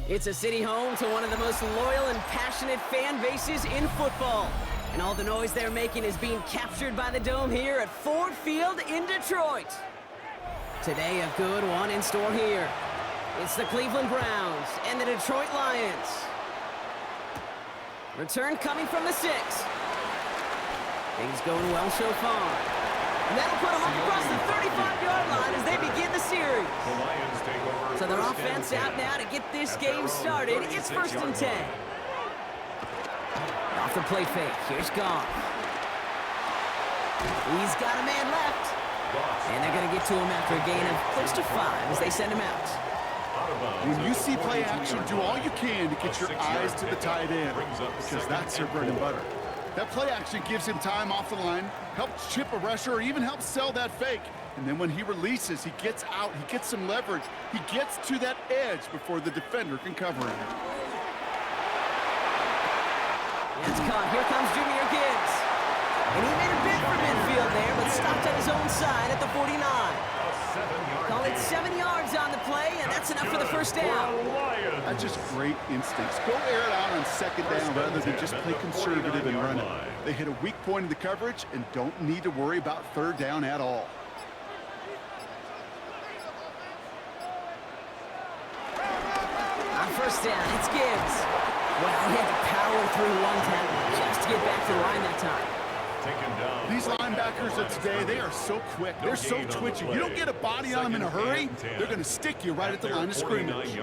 It's a city home to one of the most loyal and passionate fan bases in football. And all the noise they're making is being captured by the Dome here at Ford Field in Detroit. Today, a good one in store here. It's the Cleveland Browns and the Detroit Lions. Return coming from the 6. Things going well so far. And that'll put them up across the 35-yard line as they begin the series. So their offense out now to get this game started. It's 1st and 10. Off the play fake. Here's Goff. He's got a man left. And they're going to get to him after a gain of close to 5 as they send him out. When you see play action, do all you can to get your eyes to the tight end, because that's their bread and butter. That play action gives him time off the line, helps chip a rusher, or even helps sell that fake. And then when he releases, he gets out, he gets some leverage, he gets to that edge before the defender can cover him. It's caught. Here comes Junior Gibbs. And he made a bid for midfield there, but stopped on his own side at the 49. Call it 7 yards on the play, and that's enough for the first down. That's just great instincts. Go air it out on 2nd down rather than just play conservative and run it. They hit a weak point in the coverage and don't need to worry about 3rd down at all. On 1st down, it's Gibbs. Well, he had to power through one tackle just to get back to the line that time. These linebackers of today, they are so quick. They're so twitchy. You don't get a body on them in a hurry, they're going to stick you right at the line of scrimmage.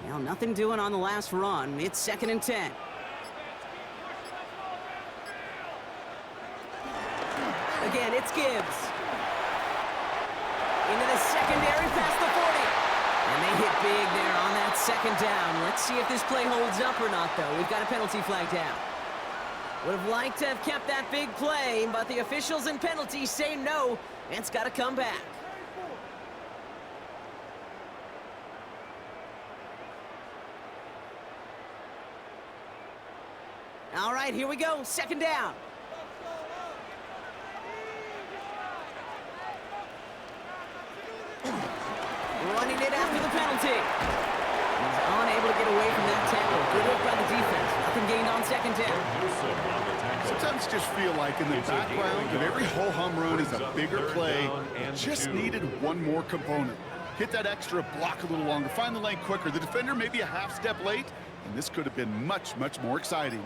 Well, nothing doing on the last run. It's 2nd and 10. Again, it's Gibbs. Into the secondary past the 40. And they hit big there on that 2nd down. Let's see if this play holds up or not, though. We've got a penalty flag down. Would have liked to have kept that big play, but the officials and penalties say no, and it's got to come back. All right, here we go. 2nd down. Running it after the penalty. He's unable to get away from that tackle. Good work by the defense. Nothing gained on 2nd down. Sometimes just feel like in the background of every ho-hum run is a bigger play. Just needed one more component. Hit that extra block a little longer. Find the lane quicker. The defender may be a half step late, and this could have been much, much more exciting.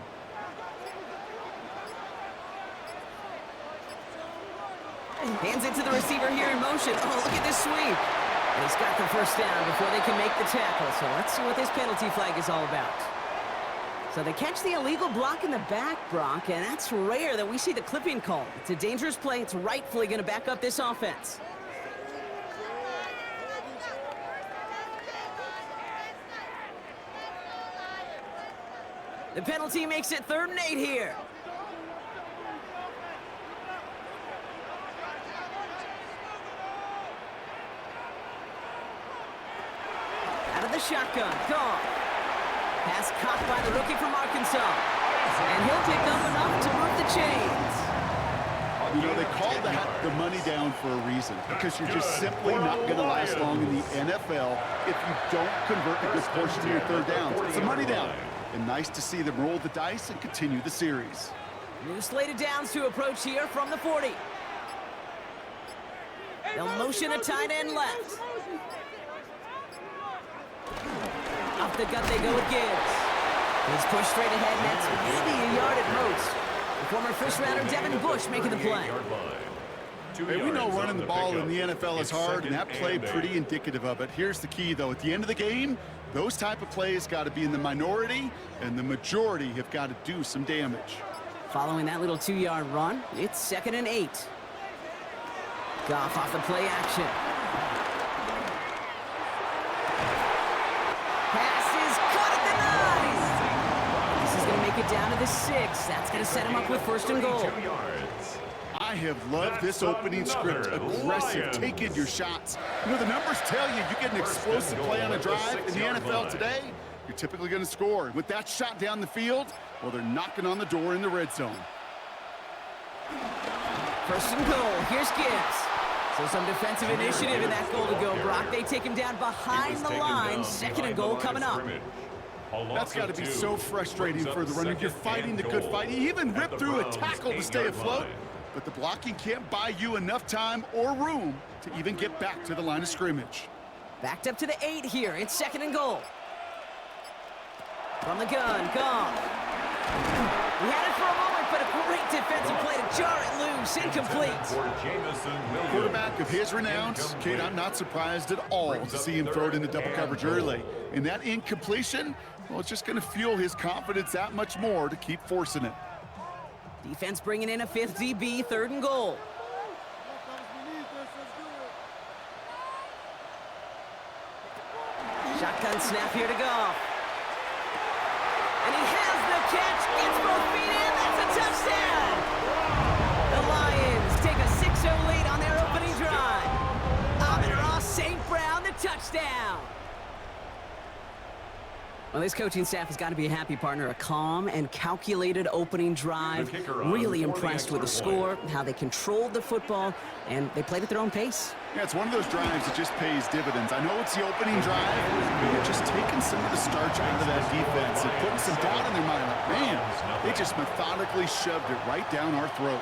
Hands it to the receiver here in motion. Oh, look at this sweep. And he's got the 1st down before they can make the tackle. So let's see what this penalty flag is all about. So they catch the illegal block in the back, Brock, and that's rare that we see the clipping call. It's a dangerous play. It's rightfully going to back up this offense. The penalty makes it 3rd and 8 here. Out of the shotgun, Goff. Pass caught by the rookie from Arkansas. And he'll pick up enough to move the chains. You know, they called that the money down for a reason, because you're just simply not going to last long in the NFL if you don't convert a good portion of your 3rd downs. It's a money down. And nice to see them roll the dice and continue the series. New slate of downs to approach here from the 40. They'll motion a tight end left. Off the gut they go with Gibbs. He's pushed straight ahead, and that's maybe a yard at most. The former first-rounder Devin Bush making the play. Hey, we know running the ball in the NFL is hard, and that play pretty indicative of it. Here's the key, though. At the end of the game, those type of plays got to be in the minority, and the majority have got to do some damage. Following that little 2-yard run, it's 2nd and 8. Goff off the play action. Pass is caught at the 9. This is going to make it down to the 6. That's going to set him up with 1st and goal. I have loved this opening script. Aggressive, taking your shots. You know, the numbers tell you get an explosive play on a drive in the NFL today, you're typically going to score. With that shot down the field, well, they're knocking on the door in the red zone. 1st and goal. Here's Gibbs. So some defensive initiative in that goal to go, Brock. They take him down behind the line. Second and goal coming up. That's got to be so frustrating for the runner. You're fighting the good fight. He even ripped through a tackle to stay afloat, but the blocking can't buy you enough time or room to even get back to the line of scrimmage. Backed up to the 8 here. It's second and goal. From the gun, Goff. He had it for a moment, but a great defensive play to jar it loose. Incomplete. Quarterback of his renown, Kate, I'm not surprised at all to see him throw it into double coverage early. And that incompletion, well, it's just going to fuel his confidence that much more to keep forcing it. Defense bringing in a 5th DB, third and goal. Shotgun snap here to Goff. And he has the catch, gets both feet in, that's a touchdown! The Lions take a 6-0 lead on their opening drive. Amon-Ra St. Brown, the touchdown! Well, this coaching staff has got to be a happy partner. A calm and calculated opening drive. Really impressed with the score, how they controlled the football, and they played at their own pace. Yeah, it's one of those drives that just pays dividends. I know it's the opening drive, but you're just taking some of the starch out of that defense and putting some doubt in their mind. Like, man, they just methodically shoved it right down our throat.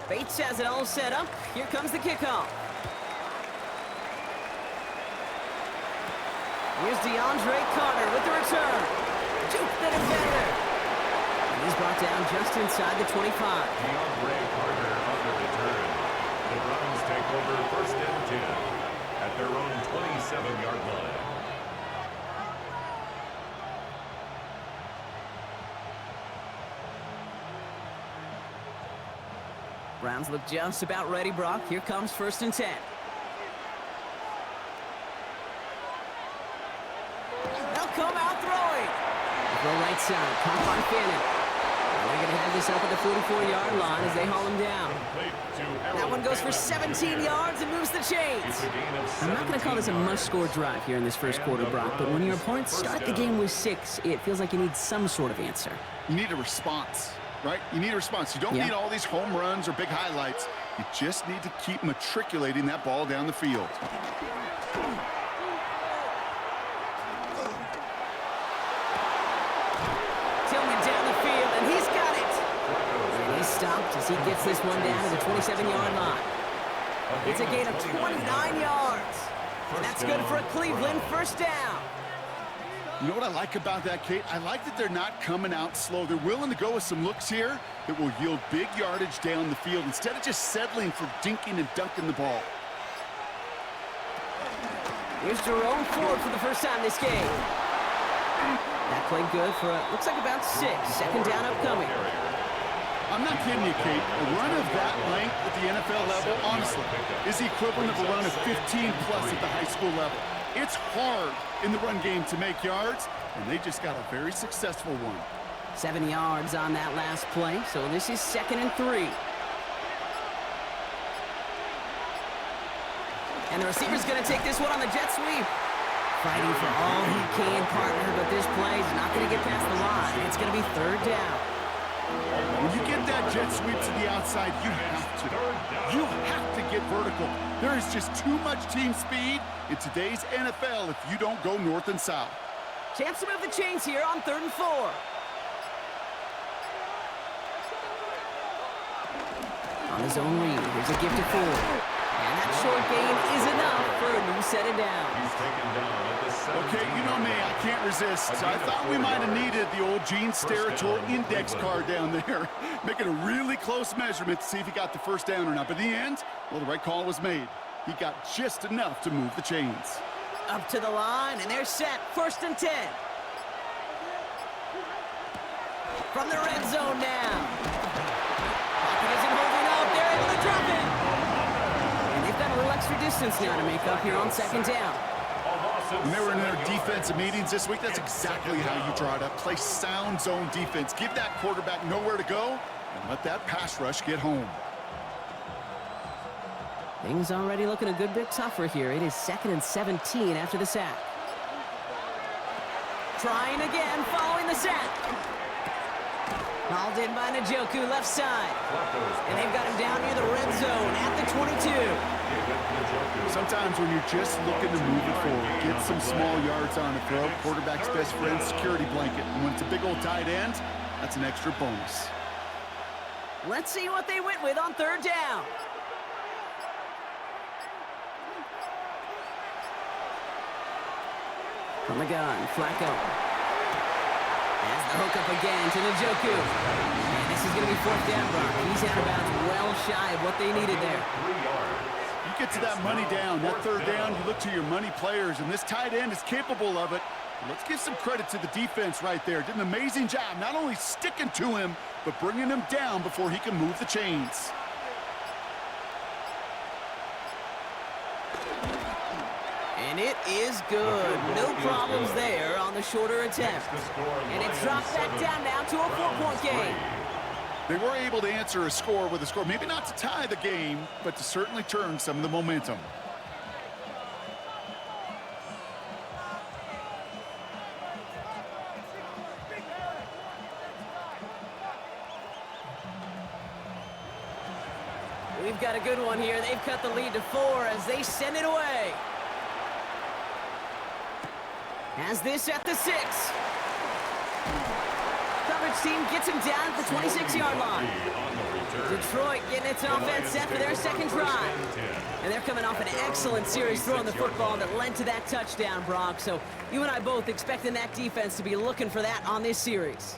Bates has it all set up. Here comes the kickoff. Here's DeAndre Carter with the return. Juke the defender. And he's brought down just inside the 25. DeAndre Carter on the return. The Browns take over first and 10 at their own 27-yard line. Browns look just about ready, Brock. Here comes first and 10. They'll come out throwing. Throw right side, pump on Fannin. They're going to have this up at the 44-yard line as they haul him down. That one goes for 17 yards and moves the chains. I'm not going to call this a must-score drive here in this first quarter, Brock, but when your opponents start the game with 6, it feels like you need some sort of answer. You need a response. Right? You need a response. You don't need all these home runs or big highlights. You just need to keep matriculating that ball down the field. Tillman down the field, and he's got it. And he's stopped as he gets this one down to the 27-yard line. It's a gain of 29 yards. And that's good for a Cleveland first down. You know what I like about that, Kate? I like that they're not coming out slow. They're willing to go with some looks here that will yield big yardage down the field instead of just settling for dinking and dunking the ball. Here's Jerome Ford for the first time this game. That played good for, looks like about 6. Second down upcoming. I'm not kidding you, Kate. A run of that length at the NFL level, honestly, is the equivalent of a run of 15-plus at the high school level. It's hard in the run game to make yards, and they just got a very successful one. 7 yards on that last play, so this is 2nd and 3. And the receiver's going to take this one on the jet sweep. Fighting for all he can, partner, but this play is not going to get past the line. It's going to be third down. When you get that jet sweep to the outside, you have to. You have to get vertical. There is just too much team speed in today's NFL if you don't go north and south. Chance to move the chains here on 3rd and 4. On his own read, here's a gift to Ford. And that short gain is enough for a new set of downs. He's taken down at the 17. Okay, you know me, I can't resist. I thought we might have needed the old Gene Steratore index card down there, making a really close measurement to see if he got the first down or not. But in the end, well, the right call was made. He got just enough to move the chains. Up to the line, and they're set. 1st and 10. From the red zone now. Pocket isn't holding up. They're able to drop it. And they've got a little extra distance now to make up here on 2nd down. When they were in their defensive meetings this week, that's exactly how you draw it up. Play sound zone defense. Give that quarterback nowhere to go, and let that pass rush get home. Things already looking a good bit tougher here. It is 2nd and 17 after the sack. Trying again, following the sack. Hauled in by Njoku, left side. And they've got him down near the red zone at the 22. Sometimes when you're just looking to move it forward, get some small yards on the throw, quarterback's best friend, security blanket. And when it's a big old tight end, that's an extra bonus. Let's see what they went with on 3rd down. From the gun, Flacco. Has the hook up again to Njoku. And this is going to be 4th down, Brock. He's out of bounds well shy of what they needed there. You get to that money down, that 3rd down, you look to your money players, and this tight end is capable of it. Let's give some credit to the defense right there. Did an amazing job not only sticking to him, but bringing him down before he can move the chains. And it is good. No problems there on the shorter attempt. And it drops that down now to a 4-point game. They were able to answer a score with a score. Maybe not to tie the game, but to certainly turn some of the momentum. We've got a good one here. They've cut the lead to 4 as they send it away. Has this at the 6. Coverage team gets him down at the 26-yard line. Detroit getting its offense set for their 2nd drive. And they're coming off an excellent series throwing the football that led to that touchdown, Brock. So you and I both expecting that defense to be looking for that on this series.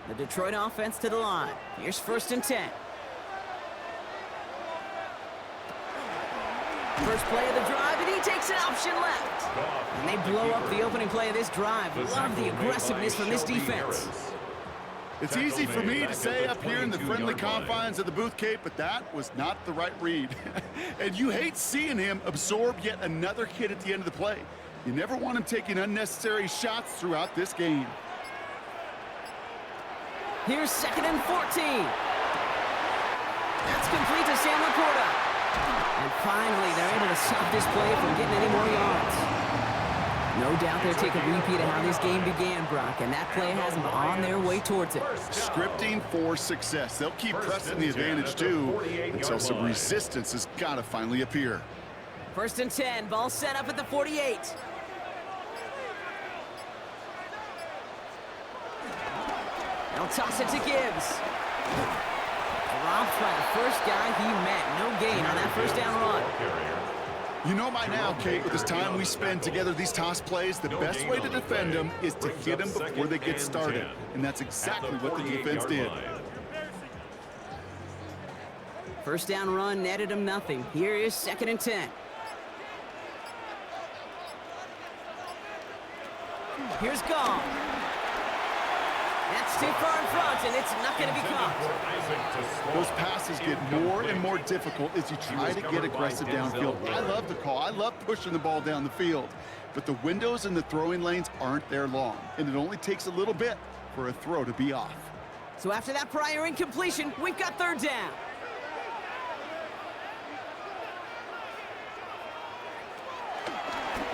The Detroit offense to the line. Here's 1st and 10. First play of the drive, and he takes an option left. And they blow up the opening play of this drive. Love the aggressiveness from this defense. It's easy for me to say up here in the friendly confines of the booth, Kate, but that was not the right read. And you hate seeing him absorb yet another hit at the end of the play. You never want him taking unnecessary shots throughout this game. Here's 2nd and 14. That's complete to Sam Laporta. And finally, they're able to stop this play from getting any more yards. No doubt they'll take a repeat of how this game began, Brock, and that play has them on their way towards it. Scripting for success. They'll keep pressing the advantage, too, until some resistance has got to finally appear. 1st and 10, ball set up at the 48. They'll toss it to Gibbs. Dropped by the first guy he met. No gain on that 1st down run. You know by now, Kate, with this time we spend together these toss plays, the best way to defend them is to hit them before they get started. And that's exactly what the defense did. 1st down run netted him nothing. Here is 2nd and 10. Here's Gall. That's too far in front, and it's not going to be caught. Those passes get more and more difficult as you try to get aggressive downfield. I love the call. I love pushing the ball down the field. But the windows in the throwing lanes aren't there long, and it only takes a little bit for a throw to be off. So after that prior incompletion, we've got 3rd down.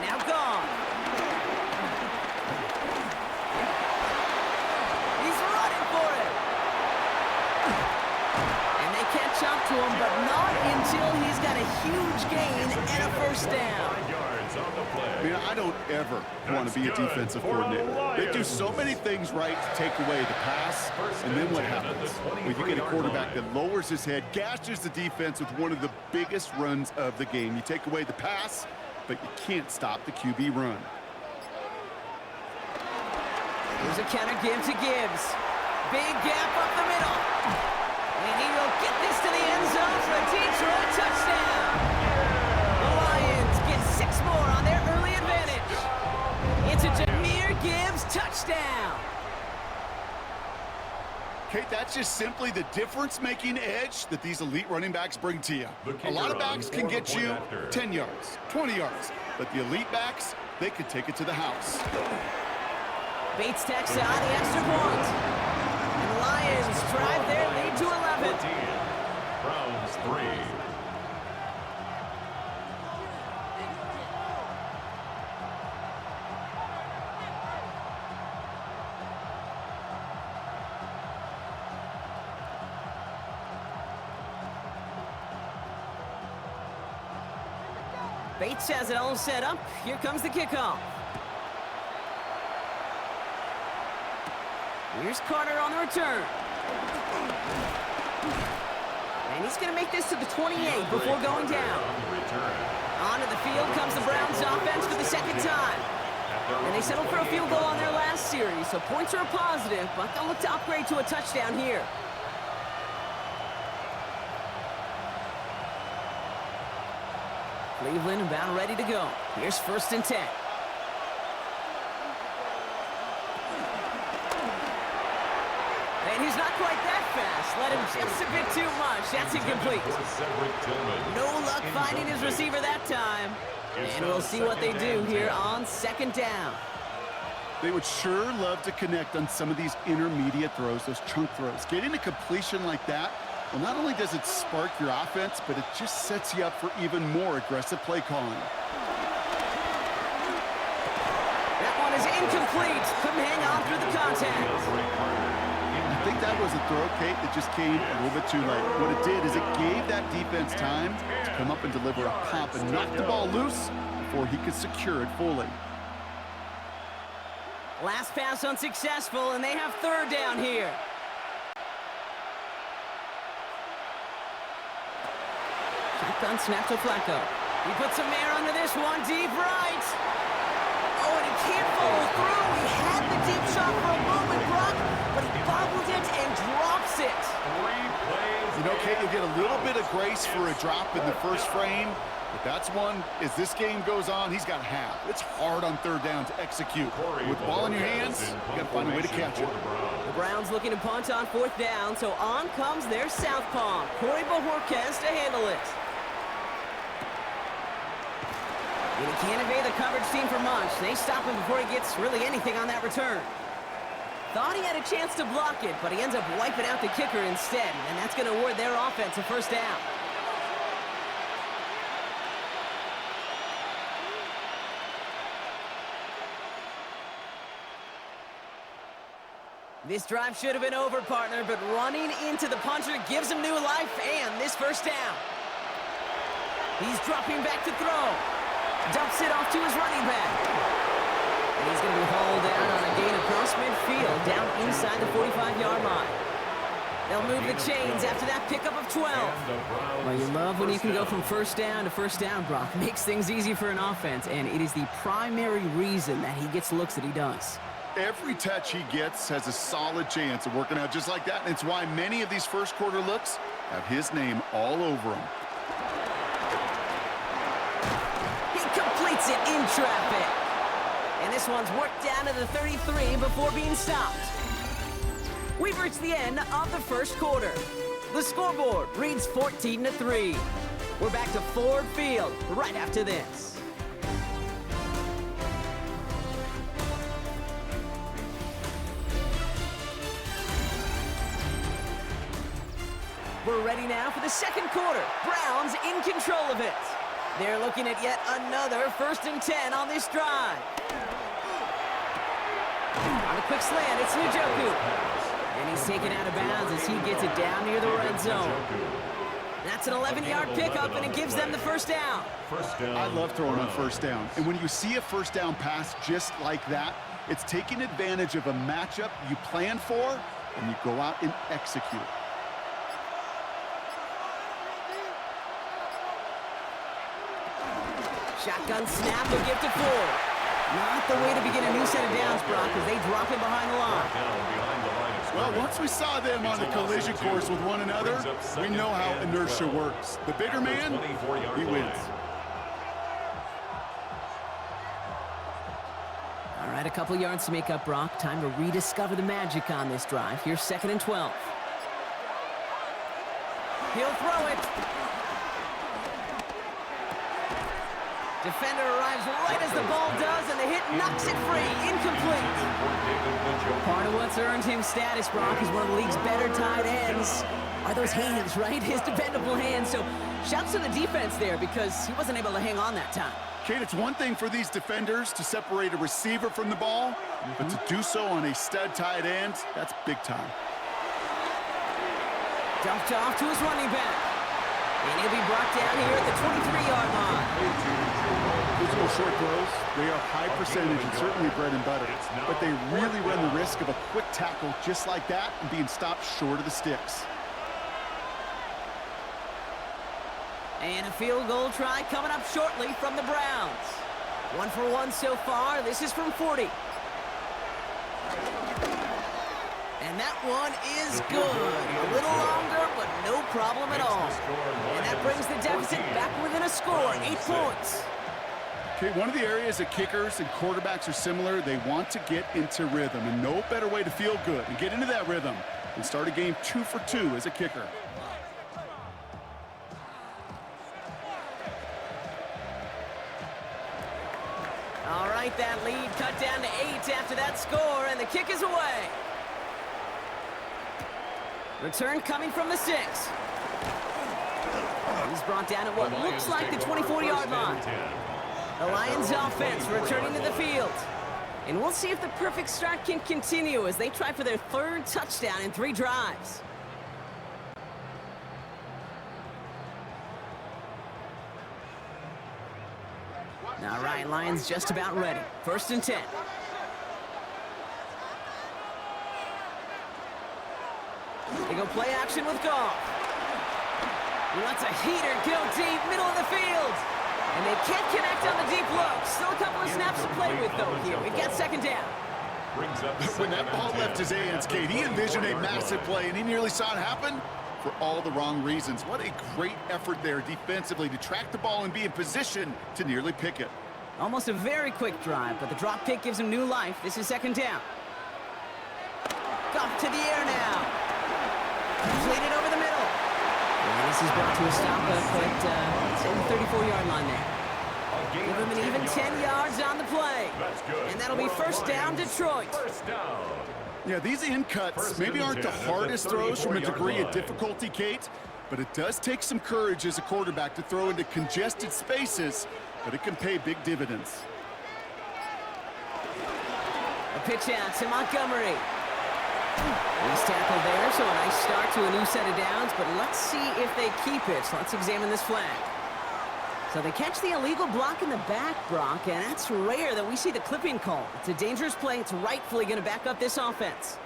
Now gone. Up to him, but not until he's got a huge gain and a 1st down. I mean, I don't ever want to be a defensive coordinator. They do so many things right to take away the pass, and then what happens? Well, you get a quarterback that lowers his head, gashes the defense with one of the biggest runs of the game. You take away the pass, but you can't stop the QB run. Here's a counter give to Gibbs. Big gap up the middle. And he will get this to the end zone for a Detroit touchdown. The Lions get 6 more on their early advantage. It's a Jahmyr Gibbs touchdown. Kate, that's just simply the difference-making edge that these elite running backs bring to you. A lot of backs can get you 10 yards, 20 yards, but the elite backs, they can take it to the house. Bates tacks on the extra point. And Lions drive their lead to 11. is 3. Bates has it all set up. Here comes the kickoff. Here's Carter on the return. And he's going to make this to the 28 before going down. Onto the field comes the Browns offense for the second time. And they settled for a field goal on their last series, so points are a positive, but they'll look to upgrade to a touchdown here. Cleveland about ready to go. Here's 1st and 10. And he's not quite that fast. Let him just a bit too much. That's incomplete. No luck finding his receiver that time. And we'll see what they do here on 2nd down. They would sure love to connect on some of these intermediate throws, those chunk throws. Getting a completion like that, well, not only does it spark your offense, but it just sets you up for even more aggressive play calling. That one is incomplete. Couldn't hang on through the contact. I think that was a throw, Kate, that just came a little bit too late. What it did is it gave that defense time to come up and deliver a pop and knock the ball loose before he could secure it fully. Last pass unsuccessful, and they have 3rd down here. Shotgun snap to Flacco. He puts some air under this one, deep right. Oh, and he can't follow through. He had the deep shot for a moment, Brock, but he bobbled it and drops it. 3 plays. You know, Kate, you'll get a little bit of grace for a drop in the first frame, but that's one, as this game goes on, he's got half. It's hard on 3rd down to execute. With the ball in your hands, you got to find a way to catch it. The Browns looking to punt on 4th down, so on comes their southpaw, Corey Bojorquez, to handle it. And he can't evade the coverage team for much. They stop him before he gets really anything on that return. Thought he had a chance to block it, but he ends up wiping out the kicker instead, and that's going to award their offense a 1st down. This drive should have been over, partner, but running into the puncher gives him new life and this 1st down. He's dropping back to throw. Dumps it off to his running back. And he's going to be hauled down on a gain across midfield, down inside the 45-yard line. They'll move the chains after that pickup of 12. Well, you love when you can go from 1st down to 1st down, Brock. Makes things easy for an offense, and it is the primary reason that he gets looks that he does. Every touch he gets has a solid chance of working out just like that, and it's why many of these first quarter looks have his name all over them. He completes it in traffic. And this one's worked down to the 33 before being stopped. We've reached the end of the first quarter. The scoreboard reads 14-3. We're back to Ford Field right after this. We're ready now for the second quarter. Browns in control of it. They're looking at yet another 1st and 10 on this drive. On a quick slant, it's Njoku. And he's taken out of bounds as he gets it down near the red zone. That's an 11-yard pickup, and it gives them the 1st down. I love throwing on 1st down. And when you see a 1st down pass just like that, it's taking advantage of a matchup you plan for, and you go out and execute. Shotgun snap, a gift to Ford. Not the way to begin a new set of downs, Brock, as they drop it behind the line. Well, once we saw them on the collision course with one another, we know how inertia works. The bigger man, he wins. All right, a couple yards to make up, Brock. Time to rediscover the magic on this drive. Here's 2nd and 12. He'll throw it. Defender arrives right as the ball does, and the hit knocks it free. Incomplete. Part of what's earned him status, Brock, is one of the league's better tight ends. are those hands, right? His dependable hands. So shouts to the defense there because he wasn't able to hang on that time. Kate, it's one thing for these defenders to separate a receiver from the ball, but to do so on a stud tight end, that's big time. Dumped off to his running back. And he'll be brought down here at the 23-yard line. Those little short throws, they are high percentage and certainly bread and butter, but they really run the risk of a quick tackle just like that and being stopped short of the sticks. And a field goal try coming up shortly from the Browns. 1 for 1 so far. This is from 40. And that one is good. A little longer, but no problem at all. And that brings the deficit back within a score, 8 points. Okay, one of the areas that kickers and quarterbacks are similar, they want to get into rhythm, and no better way to feel good and get into that rhythm and start a game 2 for 2 as a kicker. All right, that lead cut down to 8 after that score, and the kick is away. Return coming from the 6. He's brought down at what looks like the 24-yard line. The Lions offense returning to the field. And we'll see if the perfect start can continue as they try for their 3rd touchdown in 3 drives. All right, Lions just about ready. 1st and 10. They go play action with Goff. He lets a heater go deep, middle of the field. And they can't connect on the deep look. Still a couple of snaps to play with, though, here. We've got 2nd down. When that ball left his hands, Kate, he envisioned a massive play, and he nearly saw it happen for all the wrong reasons. What a great effort there defensively to track the ball and be in position to nearly pick it. Almost a very quick drive, but the drop pick gives him new life. This is 2nd down. Goff to the air now. Completed over the middle. And this is brought to a stop at the 34-yard line there. Give him an even 10 yards on the play. And that'll be 1st down, Detroit. Yeah, these in cuts maybe aren't the hardest throws from a degree of difficulty, Kate, but it does take some courage as a quarterback to throw into congested spaces, but it can pay big dividends. A pitch out to Montgomery. Nice tackle there, so a nice start to a new set of downs, but let's see if they keep it. So let's examine this flag. So they catch the illegal block in the back, Brock, and that's rare that we see the clipping call. It's a dangerous play. It's rightfully going to back up this offense.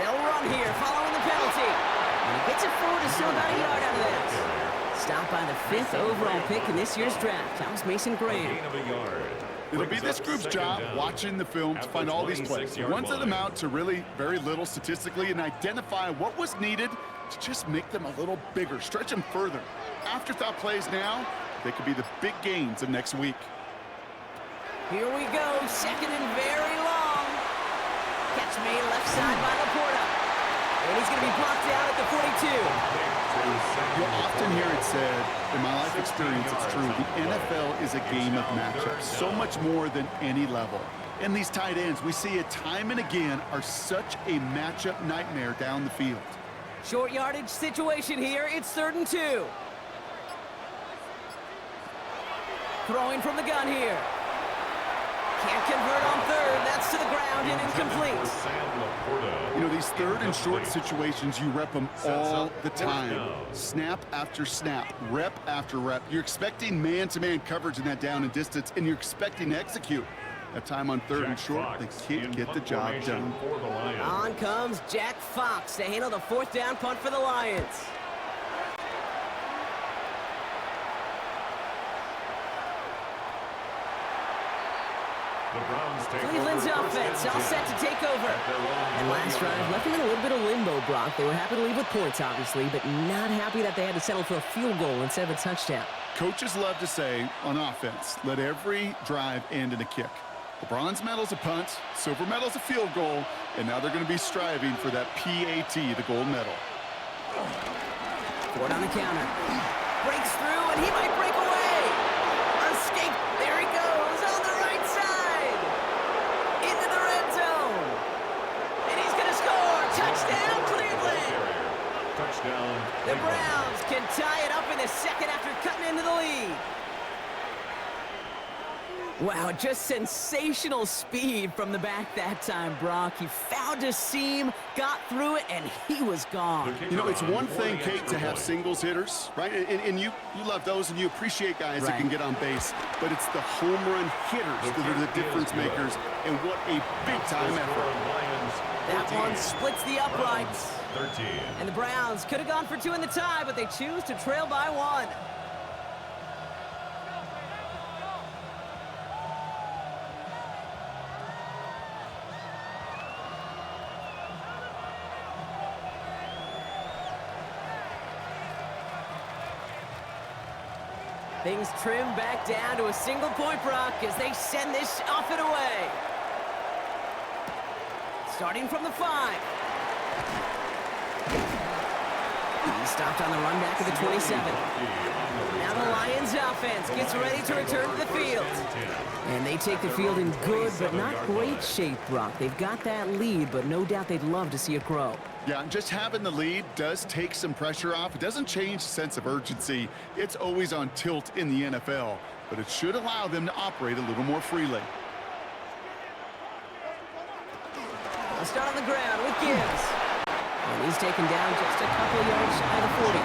They'll run here following the penalty. And he gets it forward to still about a yard out of that. Stopped by the 5th overall pick in this year's draft. That was Mason Graham. It'll be this group's job watching the film to find all these plays. The ones that amount to really very little statistically and identify what was needed to just make them a little bigger, stretch them further. Afterthought plays now, they could be the big gains of next week. Here we go, 2nd and very long. Catch made left side by Laporta. And he's going to be blocked out at the 42. You'll often hear it said, in my life experience, it's true, the NFL is a game of matchups, so much more than any level. And these tight ends, we see it time and again, are such a matchup nightmare down the field. Short yardage situation here. It's 3rd and 2. Throwing from the gun here. Can't convert on 3rd. That's to the ground and incomplete. You know, these 3rd and short situations, you rep them all the time. Snap after snap, rep after rep. You're expecting man-to-man coverage in that down and distance, and you're expecting to execute. That time on 3rd and short, they can't get the job done. On comes Jack Fox to handle the 4th down punt for the Lions. Cleveland's offense all set to take over. And last drive left them in a little bit of limbo, Brock. They were happy to leave with points, obviously, but not happy that they had to settle for a field goal instead of a touchdown. Coaches love to say, on offense, let every drive end in a kick. The bronze medal's a punt, silver medal's a field goal, and now they're going to be striving for that PAT, the gold medal. Ford on the counter. Breaks through, and he might break away. Escape. There he goes on the right side. Into the red zone. And he's going to score. Touchdown, Cleveland. Touchdown. The Browns can tie it up in the second after cutting into the lead. Wow, just sensational speed from the back that time, Brock. He found a seam, got through it, and he was gone. You know, it's one thing, Kate, to have singles hitters, right? And you love those, and you appreciate guys that can get on base. But it's the home run hitters that are the difference makers, and what a big-time effort. That one splits the uprights. 13. And the Browns could have gone for two in the tie, but they choose to trail by one. Things trim back down to a single point, Brock, as they send this off and away. Starting from the 5. He stopped on the run back at the 27. Now the Lions offense gets ready to return to the field. And they take the field in good but not great shape, Brock. They've got that lead, but no doubt they'd love to see it grow. Yeah, just having the lead does take some pressure off. It doesn't change the sense of urgency. It's always on tilt in the NFL, but it should allow them to operate a little more freely. They'll start on the ground with Gibbs. And he's taken down just a couple yards shy of the 40.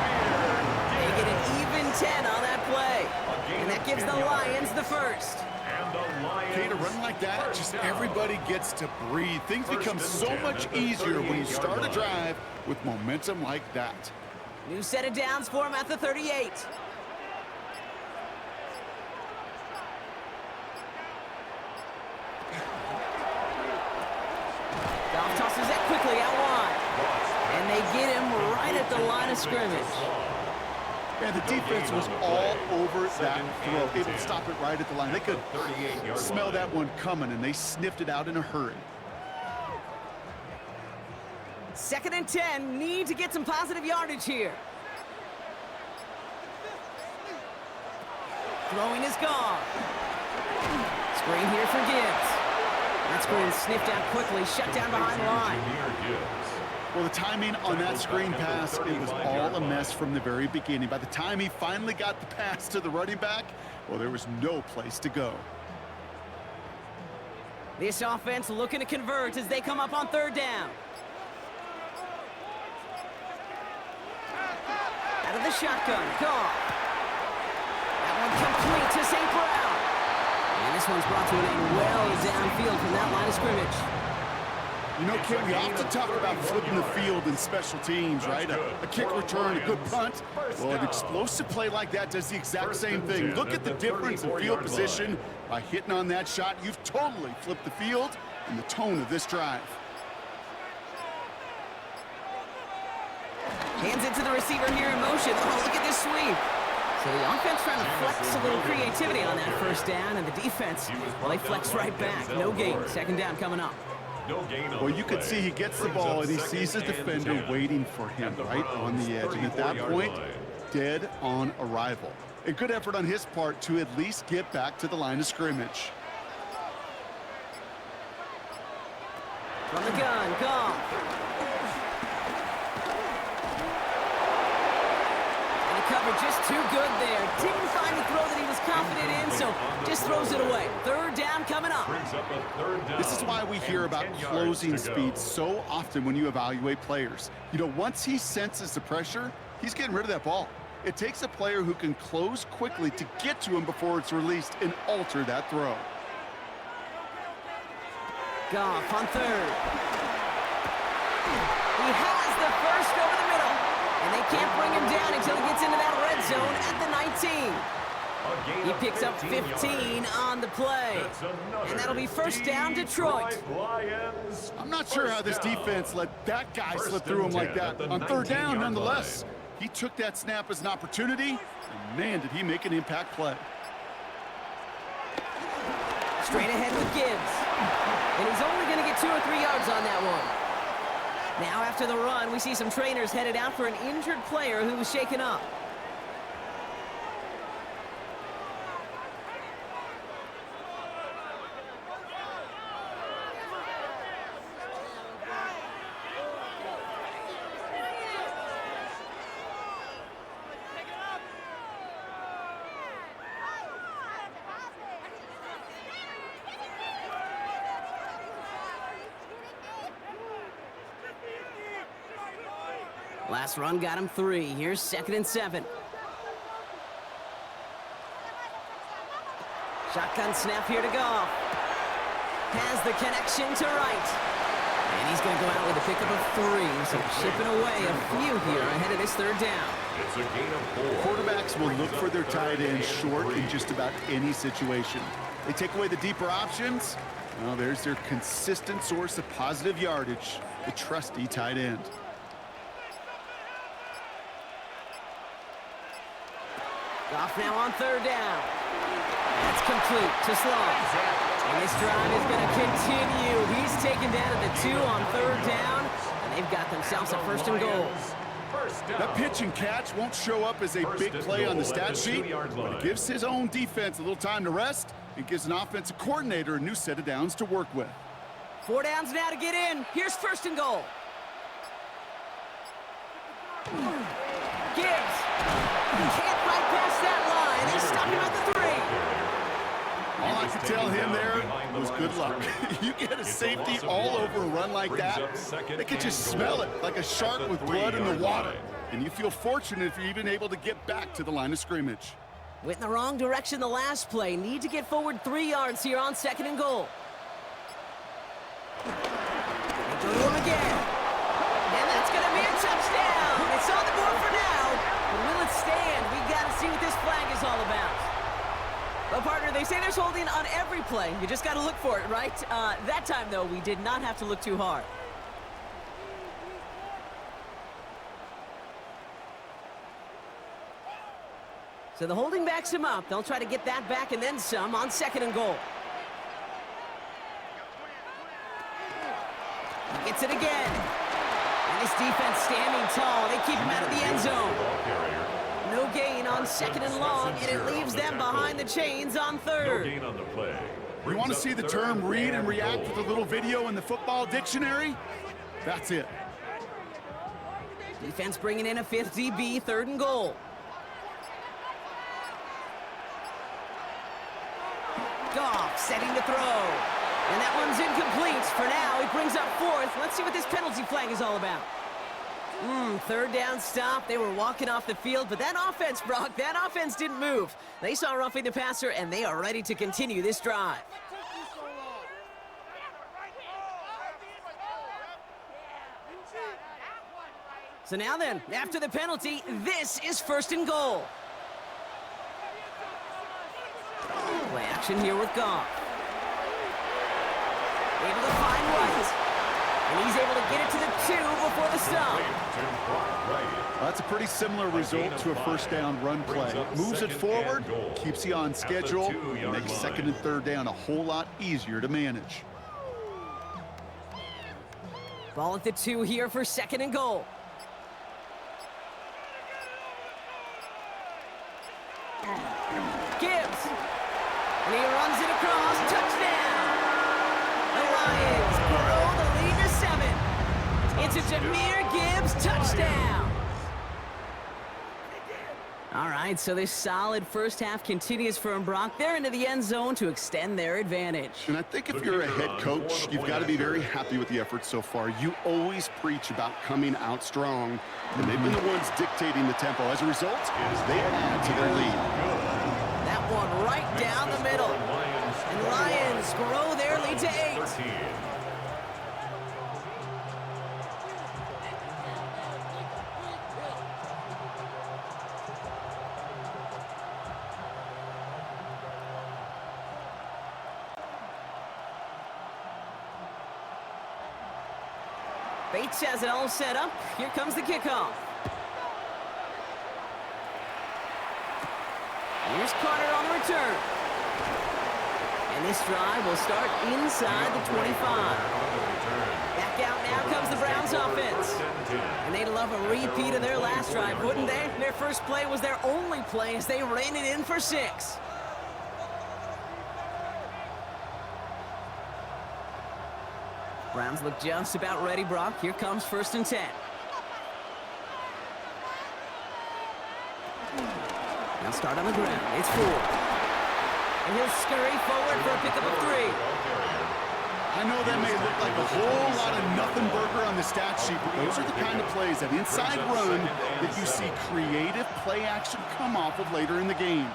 They get an even 10 on that play. And that gives the Lions the first. Kate, a run like that, just everybody gets to breathe. Things become so much easier when you start a drive with momentum like that. New set of downs for him at the 38. Goff tosses that quickly out wide. And they get him right at the line of scrimmage. And the defense was all over that throw, able to stop it right at the line. They could smell that one coming, and they sniffed it out in a hurry. 2nd and 10, need to get some positive yardage here. Throwing is gone. Screen here for Gibbs. That screen sniffed out quickly, shut down behind the line. Well, the timing on that screen pass, it was all a mess from the very beginning. By the time he finally got the pass to the running back, well, there was no place to go. This offense looking to convert as they come up on 3rd down. Out of the shotgun, Goff. That one complete to St. Brown. And this one's brought to an end well downfield from that line of scrimmage. You know, Kim, we often talk about flipping the field in special teams, right? A kick return, a good punt. Well, an explosive play like that does the exact same thing. Look at the difference in field position. By hitting on that shot, you've totally flipped the field and the tone of this drive. Hands it to the receiver here in motion. Oh, look at this sweep. So the offense trying to flex a little creativity on that 1st down, and the defense, well, they flex right back. No gain. 2nd down coming up. Well, you could see he gets the ball and he sees the defender waiting for him right on the edge. And at that point, dead on arrival. A good effort on his part to at least get back to the line of scrimmage. From the gun, Goff. And the cover just too good there. Didn't find the throw that he was confident in, so just throws it away. 3rd down coming up. This is why we hear about closing speed so often when you evaluate players. You know, once he senses the pressure, he's getting rid of that ball. It takes a player who can close quickly to get to him before it's released and alter that throw. Goff on 3rd. He has the first over the middle. And they can't bring him down until he gets into that red zone at the 19. He picks up 15 on the play. And that'll be 1st down, Detroit. I'm not sure how this defense let that guy slip through him like that. On 3rd down, nonetheless, he took that snap as an opportunity, and man, did he make an impact play. Straight ahead with Gibbs. And he's only going to get 2 or 3 yards on that one. Now after the run, we see some trainers headed out for an injured player who was shaken up. Last run got him 3. Here's 2nd and 7. Shotgun snap here to Goff. Has the connection to right. And he's going to go out with a pickup of 3. So chipping away a few here ahead of this 3rd down. It's a gain of 4. Quarterbacks will look for their tight end short in just about any situation. They take away the deeper options. Well, there's their consistent source of positive yardage, the trusty tight end. Goff now on 3rd down. That's complete to Sloan. And this drive is going to continue. He's taken down at the 2 on 3rd down. And they've got themselves a 1st and goal. That pitch and catch won't show up as a big play on the stat sheet, but it gives his own defense a little time to rest and gives an offensive coordinator a new set of downs to work with. 4 downs now to get in. Here's 1st and goal. Gibbs. He can't fight past that line. They stop him at the 3. All I could tell him there was good luck. You get a safety all over a run like that, they could just smell it like a shark with blood in the water. And you feel fortunate if you're even able to get back to the line of scrimmage. Went in the wrong direction the last play. Need to get forward 3 yards here on 2nd and goal. They go to him again. And that's going to be a touchdown. It's on the board for now. But will it stand? We got to see what this flag is all about. Well, partner, they say there's holding on every play. You just got to look for it, right? That time, though, we did not have to look too hard. So the holding backs him up. They'll try to get that back and then some on 2nd and goal. He gets it again. And this defense standing tall. They keep him out of the end zone. No gain on 2nd and long, and it leaves them behind the chains on 3rd. No gain on the play. You want to see the term read and react with a little video in the football dictionary? That's it. Defense bringing in a 5th DB, 3rd and goal. Goff setting to throw. And that one's incomplete. For now, he brings up 4th. Let's see what this penalty flag is all about. 3rd down stop. They were walking off the field, but that offense, Brock, that offense didn't move. They saw roughing the passer, and they are ready to continue this drive. So now then, after the penalty, this is 1st and goal. Play action here with Goff. Able to find White. And he's able to get it to the 2 before the stop. That's a pretty similar result to a 1st down run play. Moves it forward, keeps you on schedule, makes 2nd and 3rd down a whole lot easier to manage. Ball at the 2 here for 2nd and goal. Gibbs. And he runs it across. Touchdown. The Lions grow the lead to 7. It's a Jahmyr Gibbs touchdown. All right, so this solid first half continues for Brock. They're into the end zone to extend their advantage. And I think if you're a head coach, you've got to be very happy with the effort so far. You always preach about coming out strong, and they've been the ones dictating the tempo. As a result, they add to their lead. That one right down the middle. And the Lions grow their lead to 8. Bates has it all set up. Here comes the kickoff. Here's Carter on the return. And this drive will start inside the 25. Back out now comes the Browns offense. And they'd love a repeat of their last drive, wouldn't they? Their first play was their only play as they ran it in for 6. Browns look just about ready, Brock. Here comes 1st and 10. Now start on the ground. It's 4. And he'll scurry forward for a pickup of 3. I know that may look like a whole lot of nothing burger on the stat sheet, but those are the kind of plays, that inside run, that you see creative play action come off of later in the game.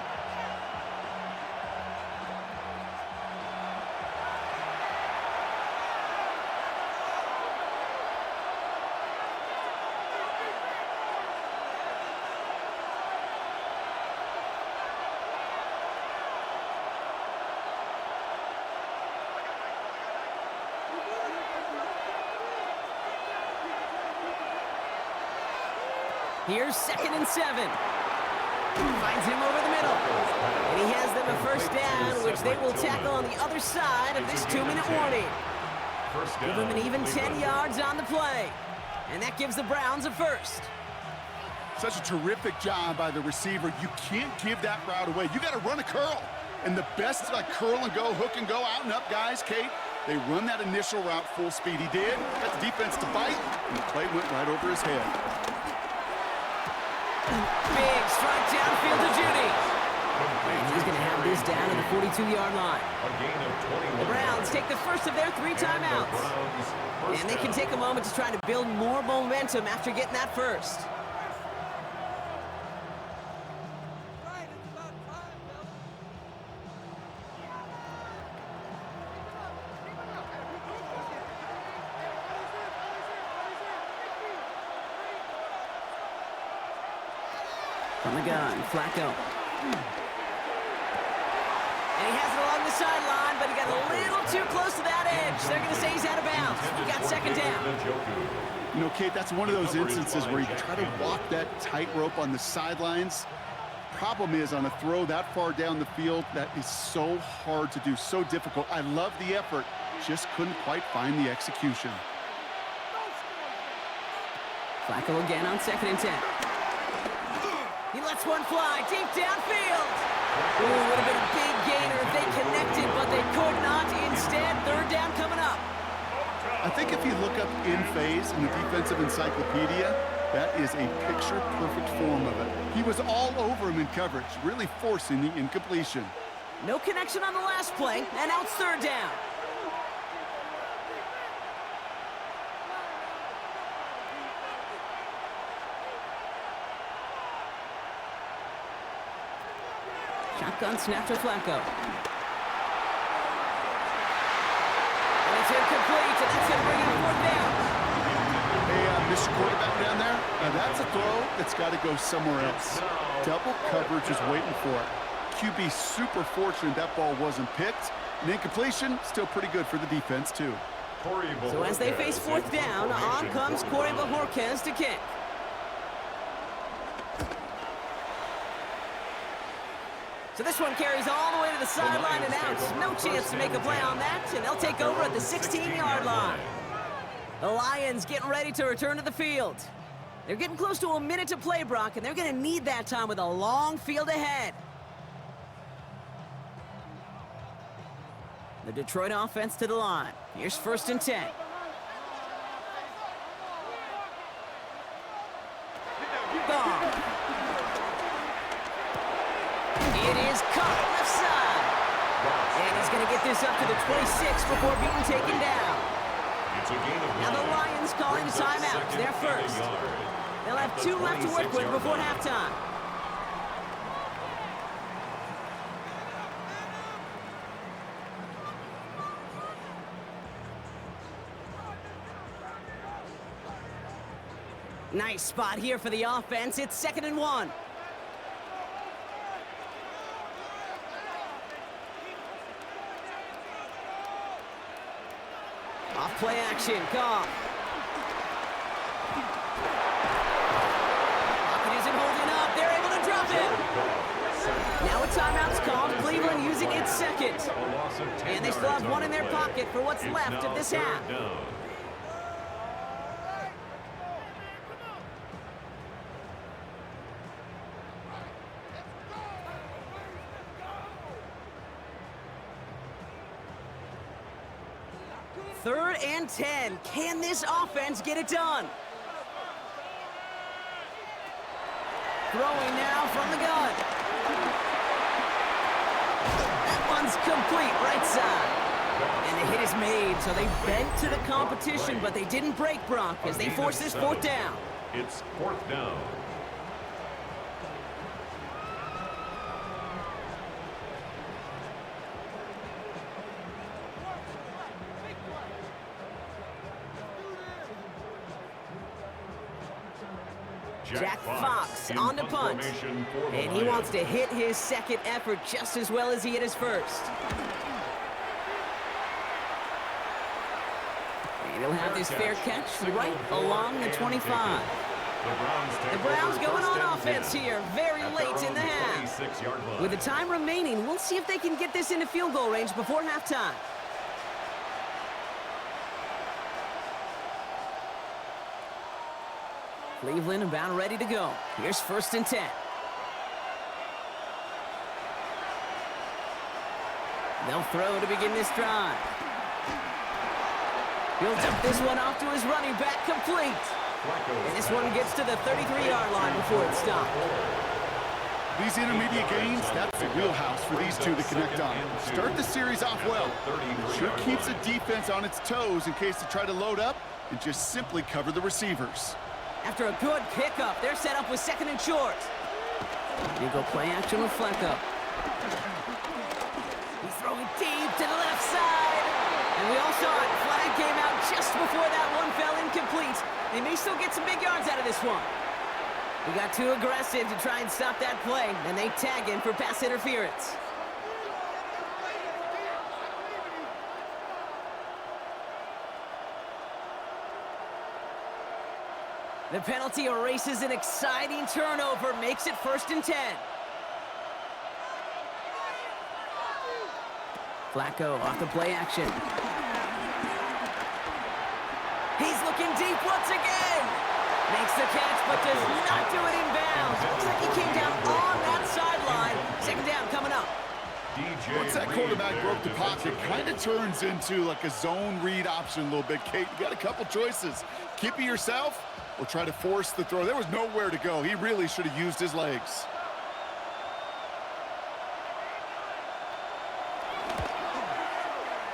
Here's 2nd and 7. Finds him over the middle. And he has them a 1st down, which they will tackle on the other side of this 2-minute warning. Give them an even 10 yards on the play. And that gives the Browns a 1st. Such a terrific job by the receiver. You can't give that route away. You got to run a curl. And the best, like curl and go, hook and go, out and up guys, Kate, they run that initial route full speed. He did. Got the defense to bite, and the play went right over his head. Big strike downfield to Judy. And he's going to have this down at the 42-yard line. The Browns take the first of their 3 timeouts. And they can take a moment to try to build more momentum after getting that first. From the gun, Flacco. And he has it along the sideline, but he got a little too close to that edge. They're going to say he's out of bounds. We got 2nd down. You know, Kate, that's one of those instances where you try to walk that tightrope on the sidelines. Problem is, on a throw that far down the field, that is so hard to do, so difficult. I love the effort, just couldn't quite find the execution. Flacco again on 2nd and 10. He lets one fly deep downfield. Ooh, would have been a big gainer if they connected, but they could not. Instead, 3rd down coming up. I think if you look up in phase in the defensive encyclopedia, that is a picture-perfect form of it. He was all over him in coverage, really forcing the incompletion. No connection on the last play, and now it's 3rd down. Shotgun snap to Flacco. And it's incomplete, and that's going to bring him 4th down. Hey, Mr. Quarterback down there, that's a throw that's got to go somewhere else. Double coverage is waiting for it. QB super fortunate that ball wasn't picked. An incompletion, still pretty good for the defense, too. So as they face 4th down, on comes Corey Bajorquez to kick. So this one carries all the way to the sideline and out. No chance to make a play on that, and they'll take over at the 16-yard line. The Lions getting ready to return to the field. They're getting close to a minute to play, Brock, and they're going to need that time with a long field ahead. The Detroit offense to the line. Here's 1st and 10. Gone. It is caught left side. And he's going to get this up to the 26 before being taken down. Now the Lions calling a timeout. They're first. They'll have 2 left to work with before halftime. Nice spot here for the offense. It's 2nd and 1. Off play action, Goff. Pocket isn't holding up. They're able to drop it. Now a timeout's called. Cleveland using its second. A loss of 10 And they still have yards one on in the their play. pocket for what's It's left now of this third half. down. Third and 10. Can this offense get it done? Throwing now from the gun. That one's complete, right side. And the hit is made, so they bent to the competition, but they didn't break, Brock, as they force this fourth down. It's fourth down. Jack Fox in on to punt. formation for the And he Lions. wants to hit his second effort just as well as he hit his first. And he'll have this fair catch right along the 25. The Browns going on offense here very late in the half. With the time remaining, we'll see if they can get this into field goal range before halftime. Cleveland about ready to go. Here's first and 10. They'll throw to begin this drive. He'll dump this one off to his running back, complete. And this one gets to the 33-yard line before it stopped. These intermediate gains, that's the wheelhouse for these two to connect on. Start the series off well. Sure keeps the defense on its toes in case they try to load up and just simply cover the receivers. After a good pickup, they're set up with second and short. You go play action with Flacco. He's throwing deep to the left side. And we all saw it. Flag came out just before that one fell incomplete. They may still get some big yards out of this one. He got too aggressive to try and stop that play, and they tag him for pass interference. The penalty erases an exciting turnover, makes it first and 10. Flacco off the play action. He's looking deep once again. Makes the catch, but does not do it in bounds. Looks like he came down on that sideline. Second down coming up. Once that quarterback broke the pocket, kind of turns into like a zone read option a little bit, Kate. You got a couple choices. Keep it yourself or try to force the throw. There was nowhere to go. He really should have used his legs.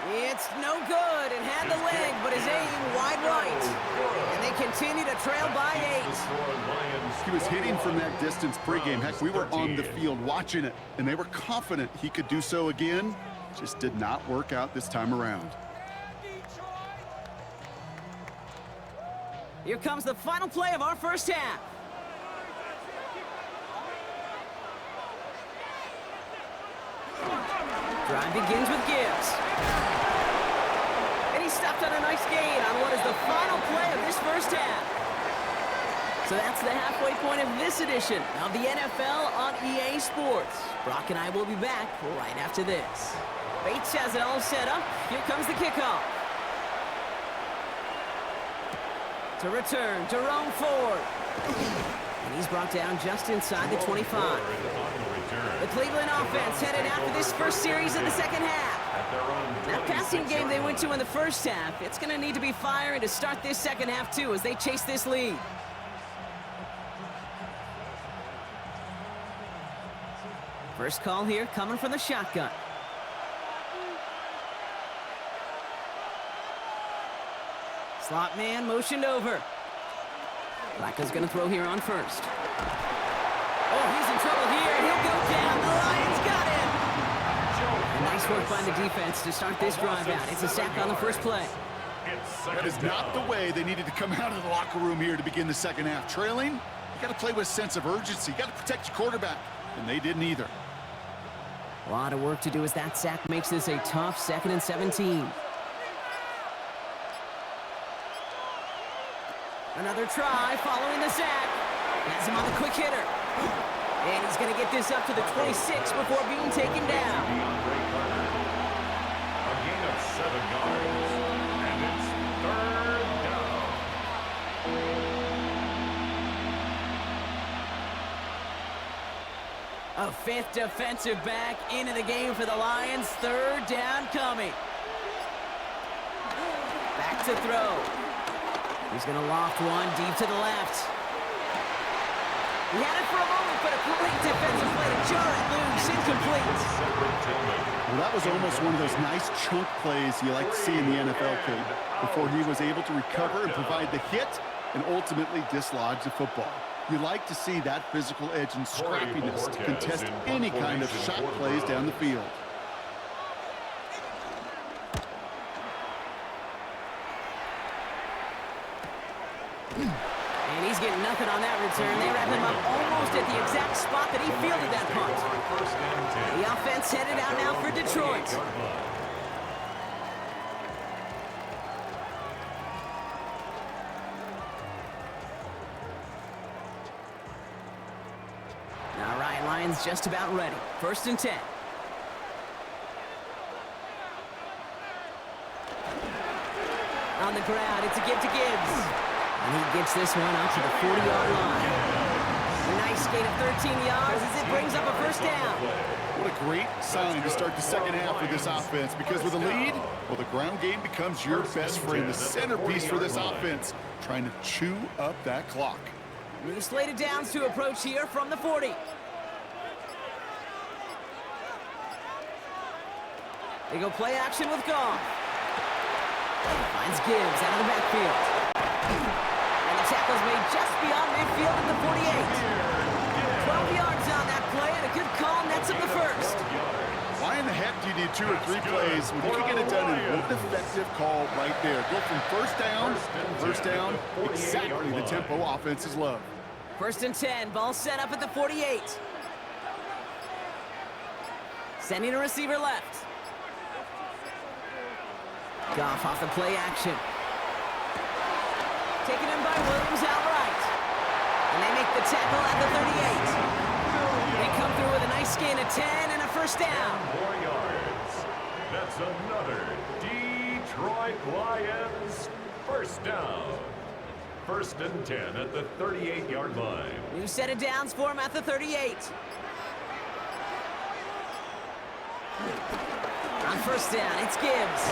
It's no good. It had the leg, but his aim wide right. And they continue to trail by 8. He was hitting from that distance pregame. Heck, we were on the field watching it, and they were confident he could do so again. Just did not work out this time around. Here comes the final play of our first half. Drive begins with Gibbs. And he stopped on a nice gain on what is the final play of this first half. So that's the halfway point of this edition of the NFL on EA Sports. Brock and I will be back right after this. Bates has it all set up. Here comes the kickoff. To return, Jerome Ford. And he's brought down just inside the 25. The Cleveland offense headed out for this first series of the second half. That passing game they went to in the first half, it's going to need to be firing to start this second half too as they chase this lead. First call here coming from the shotgun. Slot man motioned over. Flacco's going to throw here on first. Oh, he's in trouble here. He'll go down. The Lions got him. Nice work by the defense to start this drive out. It's a sack on the first play. That is not the way they needed to come out of the locker room here to begin the second half. Trailing, you got to play with a sense of urgency. You got to protect your quarterback, and they didn't either. A lot of work to do as that sack makes this a tough 2nd and 17. Another try following the sack. Has him on the quick hitter. And he's going to get this up to the 26 before being taken down. A gain of 7 yards, and it's 3rd down. A 5th defensive back into the game for the Lions. 3rd down coming. Back to throw. He's going to loft one deep to the left. He had it for a moment, but a great defensive play to jar it loose. Incomplete. Well, that was almost one of those nice chunk plays you like to see in the NFL, Kate, before he was able to recover and provide the hit and ultimately dislodge the football. You like to see that physical edge and scrappiness to contest any kind of shot plays down the field. And he's getting nothing on that return. They wrap him up almost at the exact spot that he fielded that punt. The offense headed out now for Detroit. All right, Lions just about ready. 1st and 10. On the ground, it's a give to Gibbs. And he gets this one out to the 40-yard line. A nice gain of 13 yards as it brings up a 1st down. What a great sign to start the second half with this offense, because with a lead, well, the ground game becomes your best friend, the centerpiece for this offense, trying to chew up that clock. New slated downs to approach here from the 40. They go play action with Goff. Finds Gibbs out of the backfield. And the tackle's made just beyond midfield at the 48. 12 yards on that play, and a good call nets up the 1st. Why in the heck do you need 2 or 3 plays when you can get it done in one effective call right there? Go from first down, exactly the tempo offenses love. 1st and 10, ball set up at the 48. Sending a receiver left. Goff off the play action. Taken in by Williams outright. And they make the tackle at the 38. They come through with a nice gain of 10 and a 1st down. 4 yards. That's another Detroit Lions 1st down. 1st and 10 at the 38-yard line. New set of downs for him at the 38. On 1st down, it's Gibbs.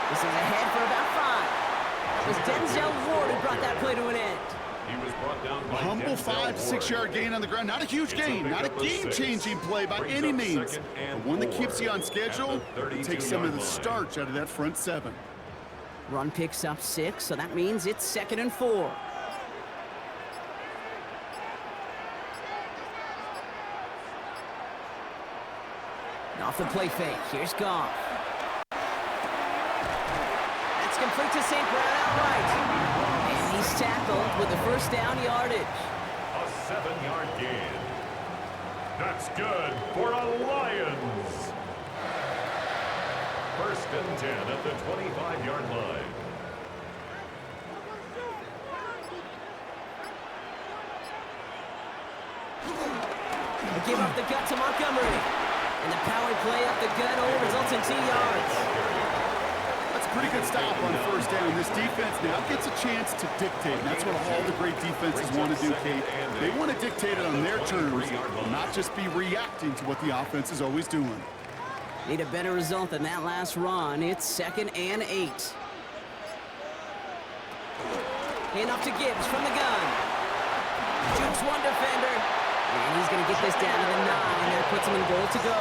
This is ahead for about 5. It was Denzel Ward who brought that play to an end. He was brought down by A humble Denzel 5 to 6 yard gain on the ground. Not a huge gain, not a game-changing play by any means, but one that keeps you on schedule and takes some of the starch out of that front 7. Run picks up 6, so that means it's 2nd and 4. Off the play fake, here's Goff. That's complete to St. Brown outright. And he's tackled with the 1st down yardage. A 7-yard gain. That's good for a Lions. 1st and 10 at the 25-yard line. They give up the gut to Montgomery. And the power play up the gut only results in 2 yards. That's a pretty good stop on 1st down. This defense now gets a chance to dictate. And that's what all the great defenses want to do, Kate. They want to dictate it on their terms, not just be reacting to what the offense is always doing. Need a better result than that last run. It's 2nd and 8. Handoff to Gibbs from the gun. Jukes one defender. And he's going to get this down to the 9. That puts him in goal to go.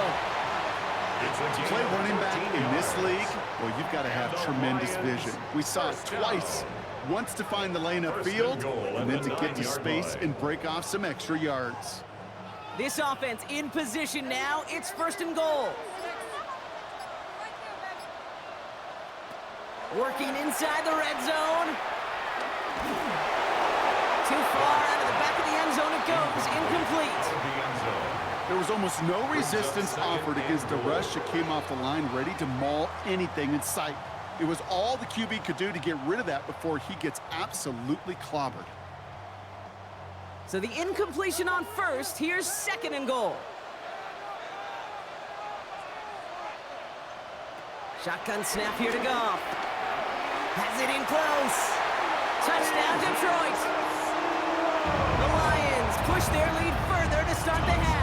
To play running back in this league, well, you've got to have tremendous vision. We saw it twice. Once to find the lane upfield, and then to get to space and break off some extra yards. This offense in position now. It's 1st and goal. Working inside the red zone. Too far out of the back of the end zone it goes. Incomplete. There was almost no resistance offered against a rush that came off the line ready to maul anything in sight. It was all the QB could do to get rid of that before he gets absolutely clobbered. So the incompletion on first. Here's second and goal. Shotgun snap here to Goff. Has it in close. Touchdown, Detroit. The Lions push their lead further to start the half.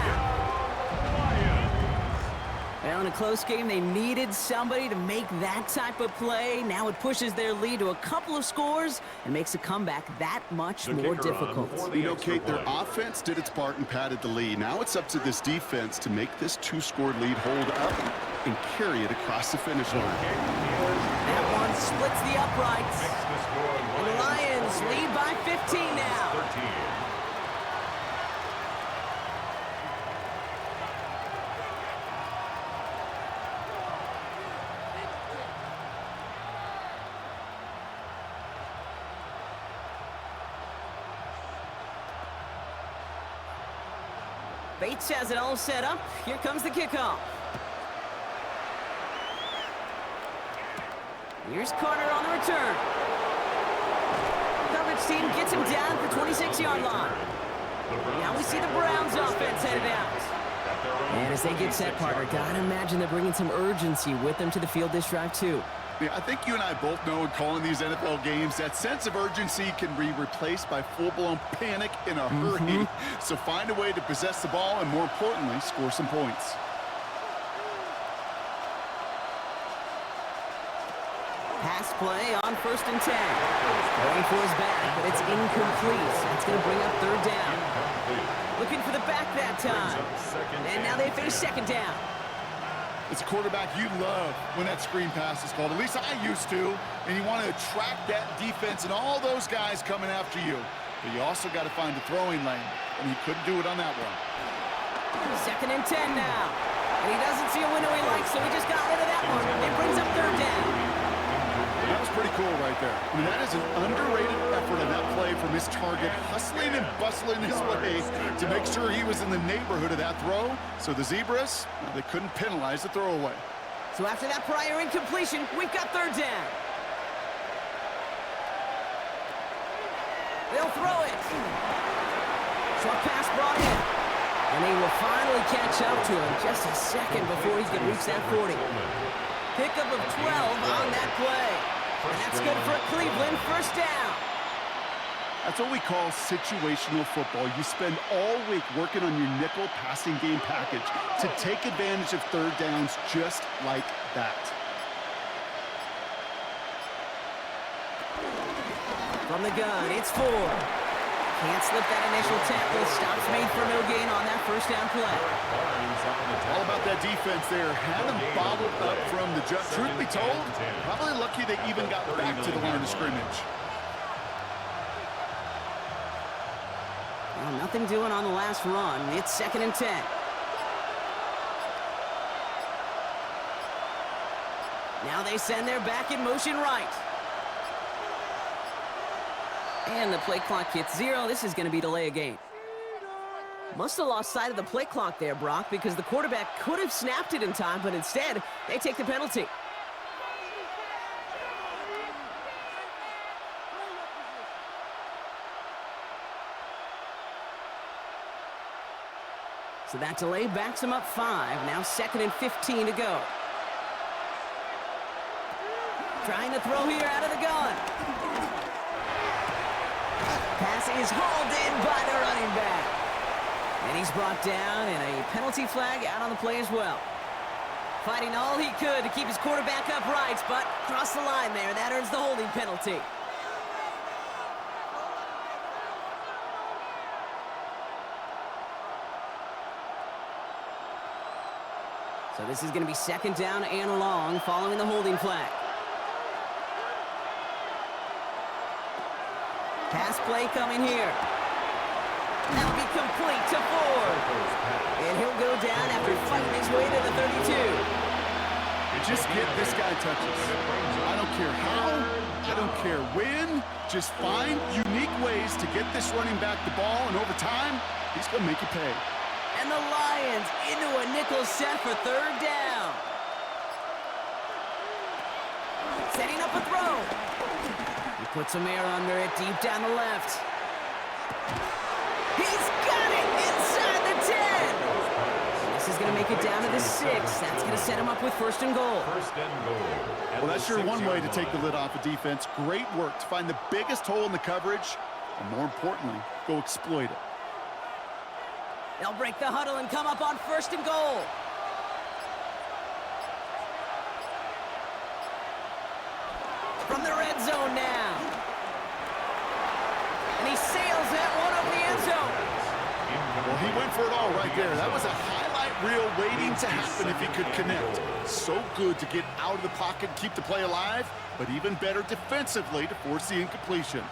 Well, in a close game, they needed somebody to make that type of play. Now it pushes their lead to a couple of scores and makes a comeback that much more difficult. You know, Kate, their offense did its part and padded the lead. Now it's up to this defense to make this two-score lead hold up and carry it across the finish line. That one splits the uprights. And the Lions lead by 15 now. 13. Bates has it all set up. Here comes the kickoff. Here's Carter on the return. Coverage team gets him down at the 26-yard line. Now we see the Browns offense headed out. And as they get set, partner, gotta imagine they're bringing some urgency with them to the field this drive, too. Yeah, I think you and I both know in calling these NFL games that sense of urgency can be replaced by full-blown panic in a hurry. So find a way to possess the ball and, more importantly, score some points. Pass play on 1st and 10. Going for his back, but it's incomplete. That's going to bring up 3rd down. Looking for the back that time. And now they face 2nd down. It's a quarterback you love when that screen pass is called. At least I used to. And you want to attract that defense and all those guys coming after you. But you also got to find the throwing lane. And he couldn't do it on that one. 2nd and 10 now. And he doesn't see a window he likes, so he just got rid of that one. It brings up 3rd down. That was pretty cool right there. I mean, that is an underrated effort on that play from his target, hustling and bustling his way to make sure he was in the neighborhood of that throw. So the Zebras, well, they couldn't penalize the throwaway. So after that prior incompletion, we've got 3rd down. They'll throw it. Short pass brought in. And they will finally catch up to him just a second before he can reach that 40. Pickup of 12 on that play. And that's good for Cleveland. 1st down. That's what we call situational football. You spend all week working on your nickel passing game package to take advantage of 3rd downs just like that. From the gun, it's Ford. Can't slip that initial tackle. Stops made for no gain on that 1st down play. All about that defense there. Had them bottled up from the jump. Truth be told, probably lucky they even got back to the line of scrimmage. Well, nothing doing on the last run. It's 2nd and 10. Now they send their back in motion right. And the play clock hits 0. This is going to be delay a game. Must have lost sight of the play clock there, Brock, because the quarterback could have snapped it in time, but instead, they take the penalty. So that delay backs him up 5. Now 2nd and 15 to go. Trying to throw here out of the gun. Pass is hauled in by the running back. And he's brought down, and a penalty flag out on the play as well. Fighting all he could to keep his quarterback upright, but crossed the line there. That earns the holding penalty. So this is going to be 2nd down and long following the holding flag. Pass play coming here. That'll be complete to Ford. And he'll go down after fighting his way to the 32. Just get this guy touches. I don't care how, I don't care when. Just find unique ways to get this running back the ball, and over time, he's going to make you pay. And the Lions into a nickel set for 3rd down. Setting up a throw. He puts some air under it deep down the left. He's got it inside the 10. This is going to make it down to the 6. That's going to set him up with first and goal. First and goal. Well, that's sure one way to take the lid off a defense. Great work to find the biggest hole in the coverage, and more importantly, go exploit it. They'll break the huddle and come up on first and goal. From the red zone now. And he sails that one over the end zone. Well, he went for it all right there. That was a highlight reel waiting to happen if he could connect. So good to get out of the pocket, keep the play alive, but even better defensively to force the incompletion.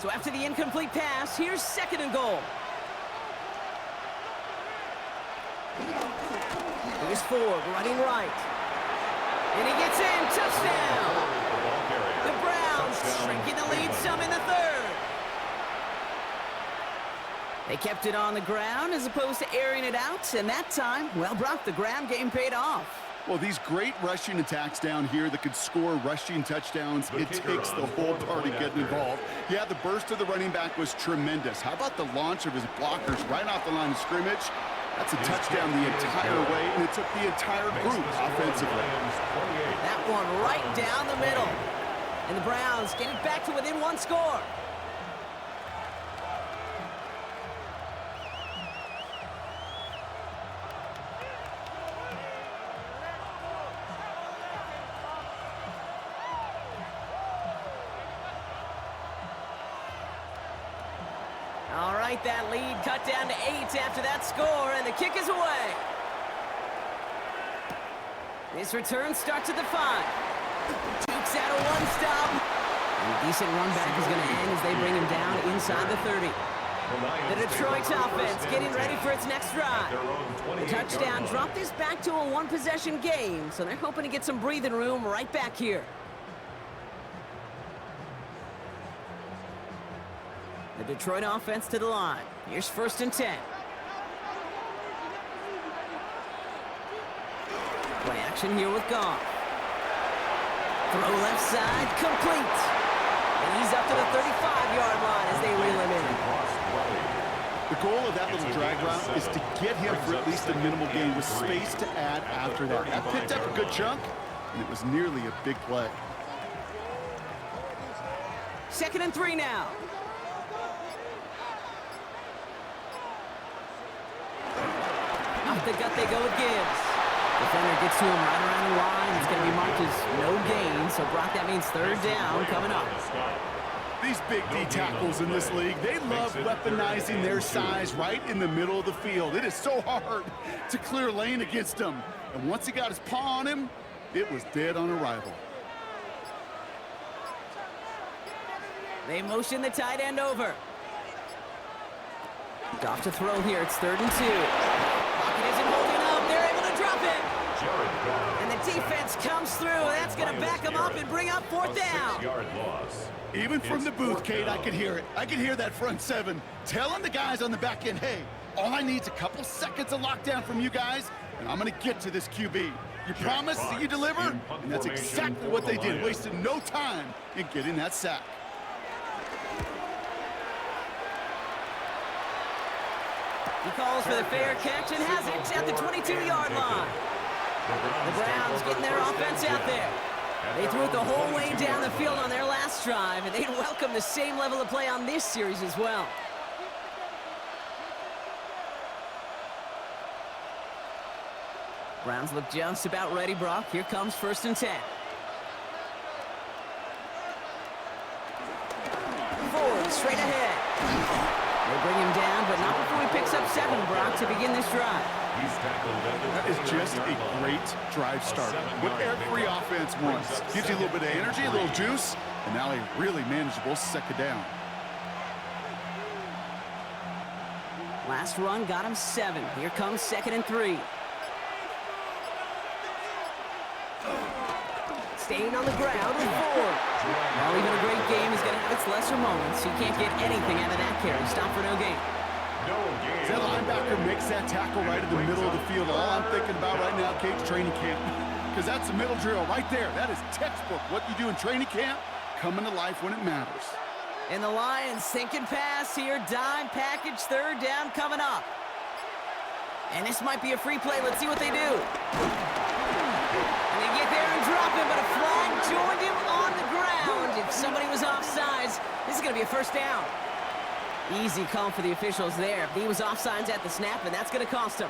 So after the incomplete pass, here's second and goal. Here's Ford running right. And he gets in, touchdown. The Browns shrinking the lead some in the third. They kept it on the ground as opposed to airing it out, and that time, well, Brock, the ground game paid off. Well, these great rushing attacks down here that could score rushing touchdowns, it takes the whole party getting involved. Yeah, the burst of the running back was tremendous. How about the launch of his blockers right off the line of scrimmage? That's a touchdown the entire way, and it took the entire group offensively. That one right down the middle. And the Browns get it back to within one score. All right, that lead cut down to 8 after that score, and the kick is away. This return starts at the 5. Jukes out a one stop. And a decent run back is going to end as they bring him down inside the 30. The Detroit offense getting ready for its next drive. The touchdown dropped this back to a one-possession game, so they're hoping to get some breathing room right back here. The Detroit offense to the line. Here's first and 10. Play action here with Goff. Throw left side, complete. And he's up to the 35-yard line as they reel him in. The goal of that little drag route is to get him for at least a minimal gain with space to add after that. That picked up a good chunk, and it was nearly a big play. Second and 3 now. Off the gut they go with Gibbs. Defender gets to him right around the line. It's going to be marked as no gain, so Brock, that means third down coming up. These big D tackles in this league, they love weaponizing their size right in the middle of the field. It is so hard to clear lane against him. And once he got his paw on him, it was dead on arrival. They motion the tight end over. Off to throw here. It's third and 2. Pocket isn't holding up. They're able to drop it. And the defense comes through. That's going to back them up and bring up fourth down. Even from the booth, Kate, I could hear it. I could hear that front seven telling the guys on the back end, hey, all I need is a couple seconds of lockdown from you guys, and I'm going to get to this QB. You promise that you deliver? And that's exactly what they did, wasted no time in getting that sack. He calls for the fair catch and has it at the 22-yard line. The Browns getting their offense out there. They threw it the whole way down the field on their last drive, and they'd welcome the same level of play on this series as well. Browns look just about ready, Brock. Here comes first and 10. Ford straight ahead. They bring him down, but not before he picks up 7, Brock, to begin this drive. That is just a great drive starter. What every offense wants. Gives you a little bit of energy, a little juice, and now a really manageable second down. Last run got him 7. Here comes second and 3. Staying on the ground with Ford. Well, even a great game is going to have its lesser moments. He can't get anything out of that carry. Stop for no gain. That linebacker makes that tackle right in the middle of the field. All I'm thinking about right now, Kate's training camp. Because that's the middle drill right there. That is textbook. What you do in training camp, coming to life when it matters. And the Lions sinking pass here. Dime package, third down coming up. And this might be a free play. Let's see what they do. And they get there and drop him, but a flag joined him on the ground. If somebody was offsides, this is going to be a first down. Easy call for the officials there. He was offsides at the snap, and that's going to cost him.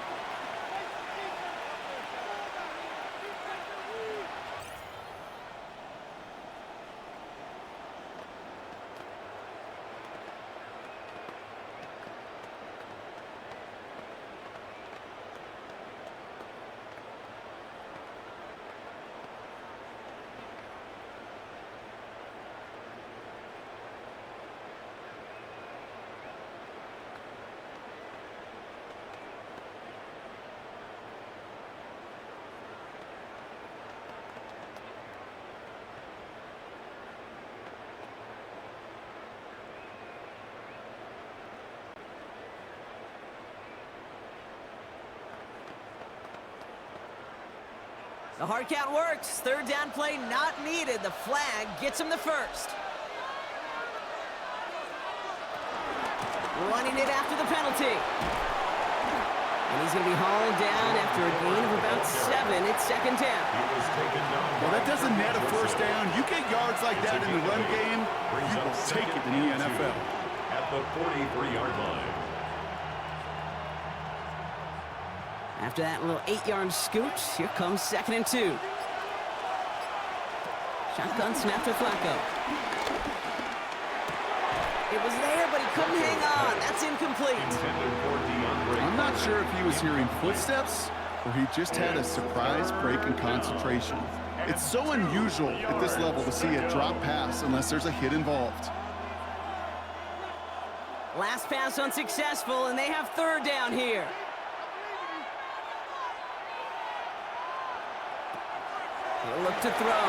The hard count works. Third down play not needed. The flag gets him the first. Running it after the penalty. And he's going to be hauled down after a gain of about 7. It's second down. Well, that doesn't net a first down. You get yards like that in the run game, you will take it in the NFL. At the 43-yard line. After that little 8-yard scoot, here comes 2nd and 2. Shotgun snap to Flacco. It was there, but he couldn't hang on. That's incomplete. I'm not sure if he was hearing footsteps or he just had a surprise break in concentration. It's so unusual at this level to see a drop pass unless there's a hit involved. Last pass unsuccessful, and they have third down here. He'll look to throw.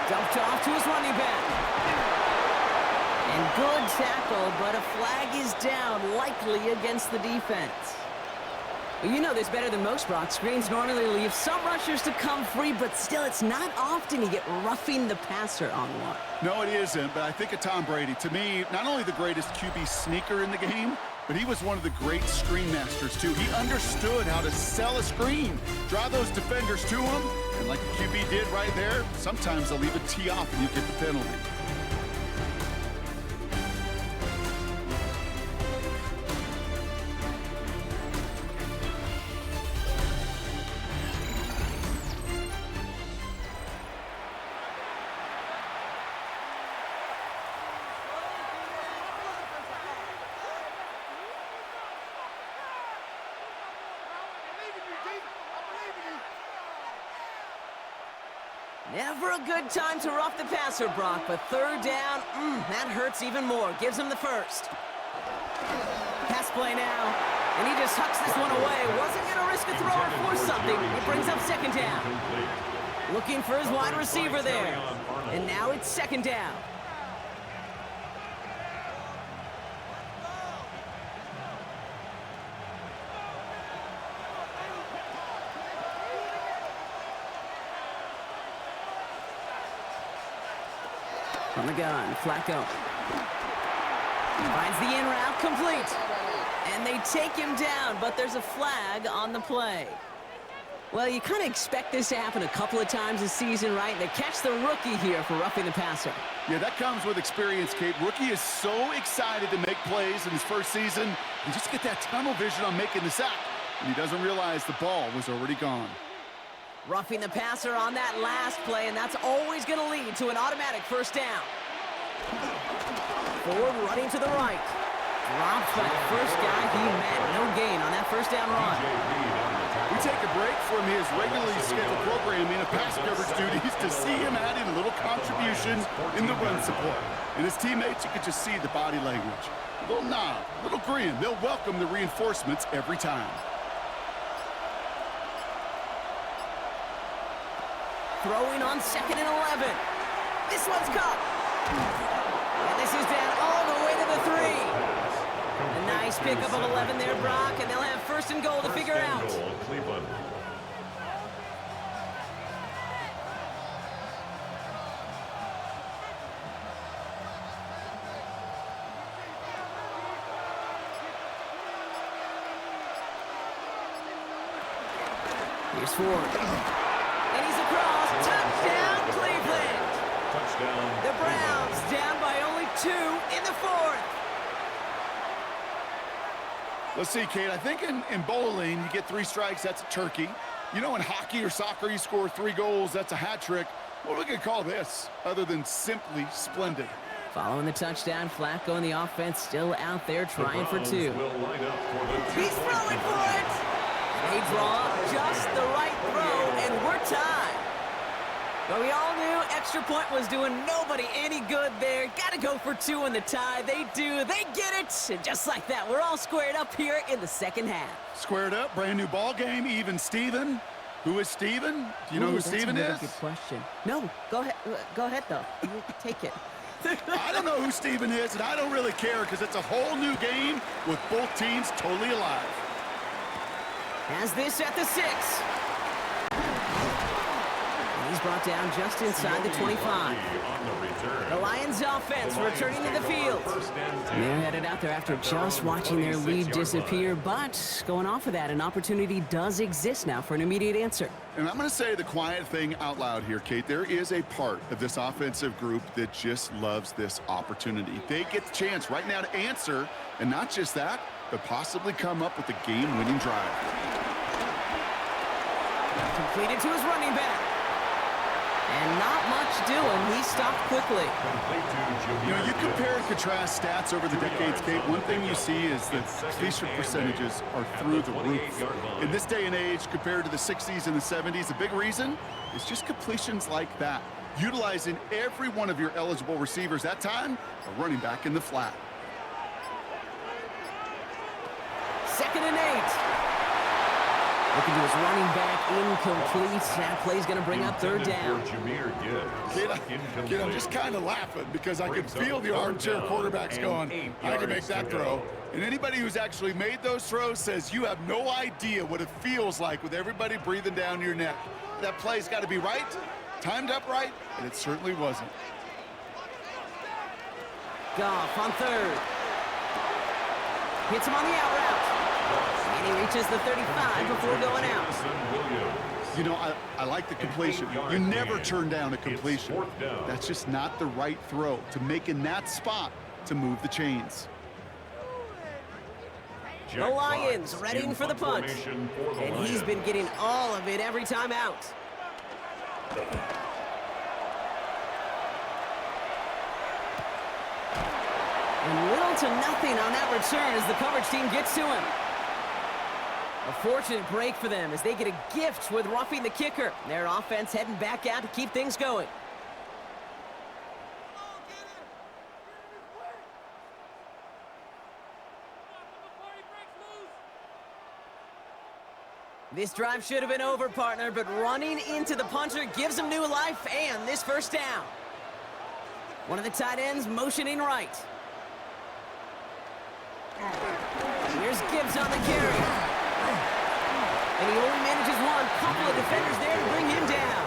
Dumped off to his running back. And good tackle, but a flag is down, likely against the defense. Well, you know this better than most, Brock. Screens normally leave some rushers to come free, but still, it's not often you get roughing the passer on one. No, it isn't, but I think of Tom Brady. To me, not only the greatest QB sneaker in the game, but he was one of the great screen masters, too. He understood how to sell a screen, draw those defenders to him, and like the QB did right there, sometimes they'll leave a tee off and you get the penalty. Never a good time to rough the passer, Brock, but third down, that hurts even more. Gives him the first. Pass play now, and he just hucks this one away. Wasn't going to risk a throw or force something. It brings up second down. Looking for his wide receiver there. And now it's second down. From the gun, Flacco. Finds the in route, complete. And they take him down, but there's a flag on the play. Well, you kind of expect this to happen a couple of times this season, right? They catch the rookie here for roughing the passer. Yeah, that comes with experience, Kate. Rookie is so excited to make plays in his first season and just get that tunnel vision on making the sack. And he doesn't realize the ball was already gone. Roughing the passer on that last play, and that's always going to lead to an automatic first down. Ford running to the right. Drops by the first guy he met. No gain on that first down run. We take a break from his regularly scheduled programming of pass coverage duties to see him adding a little contribution in the run support. And his teammates, you could just see the body language. A little nod, a little grin. They'll welcome the reinforcements every time. Throwing on 2nd and 11. This one's caught. And this is down all the way to the 3. A nice pickup of 11 there, Brock, and they'll have first and goal to figure out. Cleveland. Here's Ford. And he's across. Touchdown, Cleveland. Touchdown. The Browns down by only 2 in the 4th. Let's see, Kate. I think in bowling, you get 3 strikes, that's a turkey. You know, in hockey or soccer, you score 3 goals, that's a hat trick. What are we going to call this other than simply splendid? Following the touchdown, Flacco and the offense still out there trying for 2. He's throwing for it. They draw up just the right throw, and we're tied. But we all knew extra point was doing nobody any good there. Got to go for 2 in the tie. They do. They get it. And just like that, we're all squared up here in the second half. Squared up, brand new ball game, even Steven. Who is Steven? Do you know who Steven is? That's a good question. No, go ahead. Go ahead, though. You take it. I don't know who Steven is, and I don't really care because it's a whole new game with both teams totally alive. Has this at the 6. And he's brought down just inside the 25. The Lions offense returning to the field. And they're headed out there after just watching their lead disappear, but going off of that, an opportunity does exist now for an immediate answer. And I'm going to say the quiet thing out loud here, Kate. There is a part of this offensive group that just loves this opportunity. They get the chance right now to answer, and not just that, but possibly come up with a game-winning drive. Completed to his running back. And not much doing. He stopped quickly. You know, you compare and contrast stats over the decades, Kate. One thing you see is that completion percentages are through the roof. In this day and age, compared to the 60s and the 70s, the big reason is just completions like that. Utilizing every one of your eligible receivers. That time, a running back in the flat. 2nd and 8. Looking to his running back, incomplete. That play's going to bring up 3rd down. Kid, I'm just kind of laughing because I can feel the armchair quarterbacks going, I can make that throw. And anybody who's actually made those throws says you have no idea what it feels like with everybody breathing down your neck. That play's got to be right, timed up right, and it certainly wasn't. Goff on 3rd. Hits him on the out route. And he reaches the 35 before going out. You know, I like the completion. You never turn down a completion. That's just not the right throw to make in that spot to move the chains. The Lions readying for the punt. And he's been getting all of it every time out. And little to nothing on that return as the coverage team gets to him. A fortunate break for them as they get a gift with roughing the kicker. Their offense heading back out to keep things going. This drive should have been over, partner, but running into the punter gives him new life and this 1st down. One of the tight ends motioning right. Here's Gibbs on the carry. And he only manages one. Couple of defenders there to bring him down.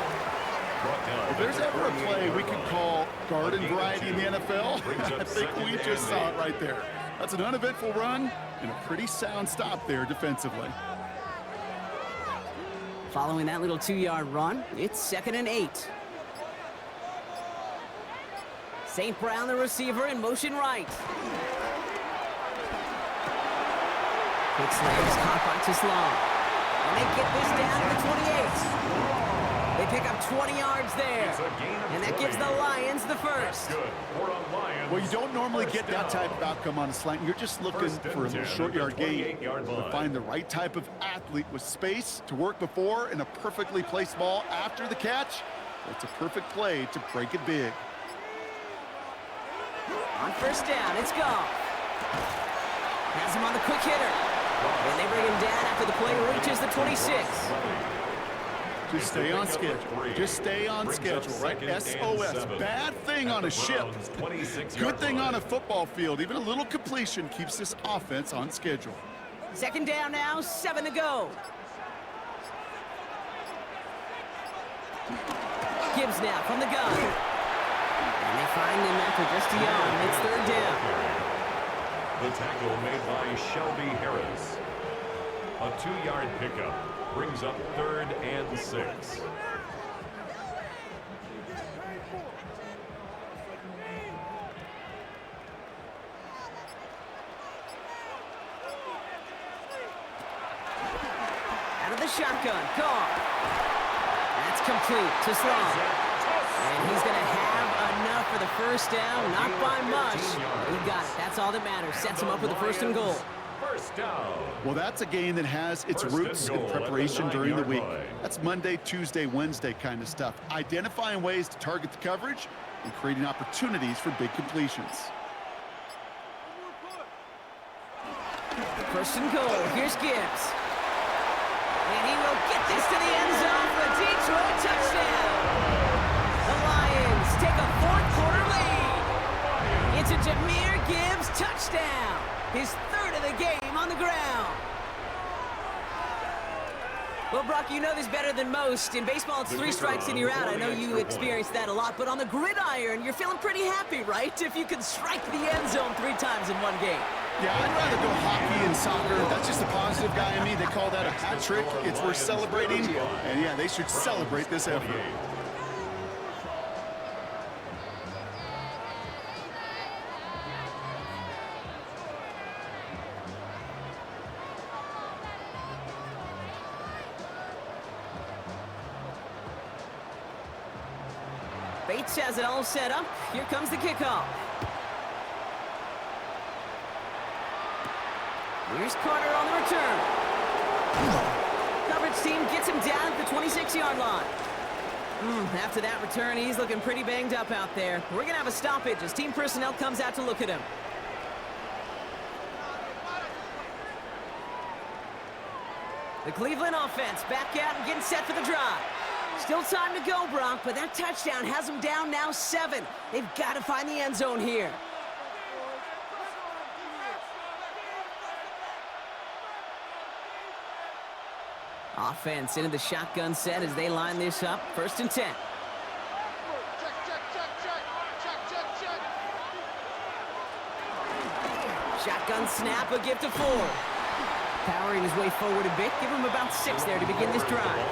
If there's ever a play we could call garden variety in the NFL, I think we just saw it right there. That's an uneventful run and a pretty sound stop there defensively. Following that little 2-yard run, it's 2nd and 8. St. Brown, the receiver, in motion right. Kicks legs, caught by Tislam. And they get this down to the 28. They pick up 20 yards there. And that gives the Lions the 1st. Well, you don't normally get that type of outcome on a slant. You're just looking for a little short yard gain. To find the right type of athlete with space to work before and a perfectly placed ball after the catch. It's a perfect play to break it big. On 1st down, it's Goff. Has him on the quick hitter. And they bring him down after the play reaches the 26. Just stay on schedule. Just stay on schedule, right? SOS. Bad thing on a ship. Good thing on a football field. Even a little completion keeps this offense on schedule. 2nd down now, 7 to go. Gibbs now from the gun. And they find him after just beyond. It's 3rd down. The tackle made by Shelby Harris. A 2-yard pickup brings up 3rd and 6. Out of the shotgun, gone. That's complete to Sloan. And he's going to have enough for the first down, not by much. He got it. That's all that matters. Sets him up with a 1st and goal. First down. Well, that's a game that has its roots in preparation during the week. That's Monday, Tuesday, Wednesday kind of stuff. Identifying ways to target the coverage and creating opportunities for big completions. 1st and goal. Here's Gibbs. And he will get this to the end zone for a Detroit touchdown. The Lions take a 4th quarter lead. It's a Jahmyr Gibbs touchdown. His 3rd of the game on the ground. Well, Brock, you know this better than most. In baseball, it's 3 strikes and you're out. I know you experienced that a lot, but on the gridiron, you're feeling pretty happy, right? If you can strike the end zone 3 times in one game. Yeah, I'd rather go hockey and soccer. That's just the positive guy in me. They call that a hat trick. It's worth celebrating. And yeah, they should celebrate this effort. Bates has it all set up. Here comes the kickoff. Here's Carter on the return. Coverage team gets him down at the 26-yard line. After that return, he's looking pretty banged up out there. We're going to have a stoppage as team personnel comes out to look at him. The Cleveland offense back out and getting set for the drive. Still time to go, Brock, but that touchdown has them down now 7. They've got to find the end zone here. Offense into the shotgun set as they line this up. 1st and 10. Shotgun snap, a gift to Ford. Powering his way forward a bit. Give him about 6 there to begin this drive.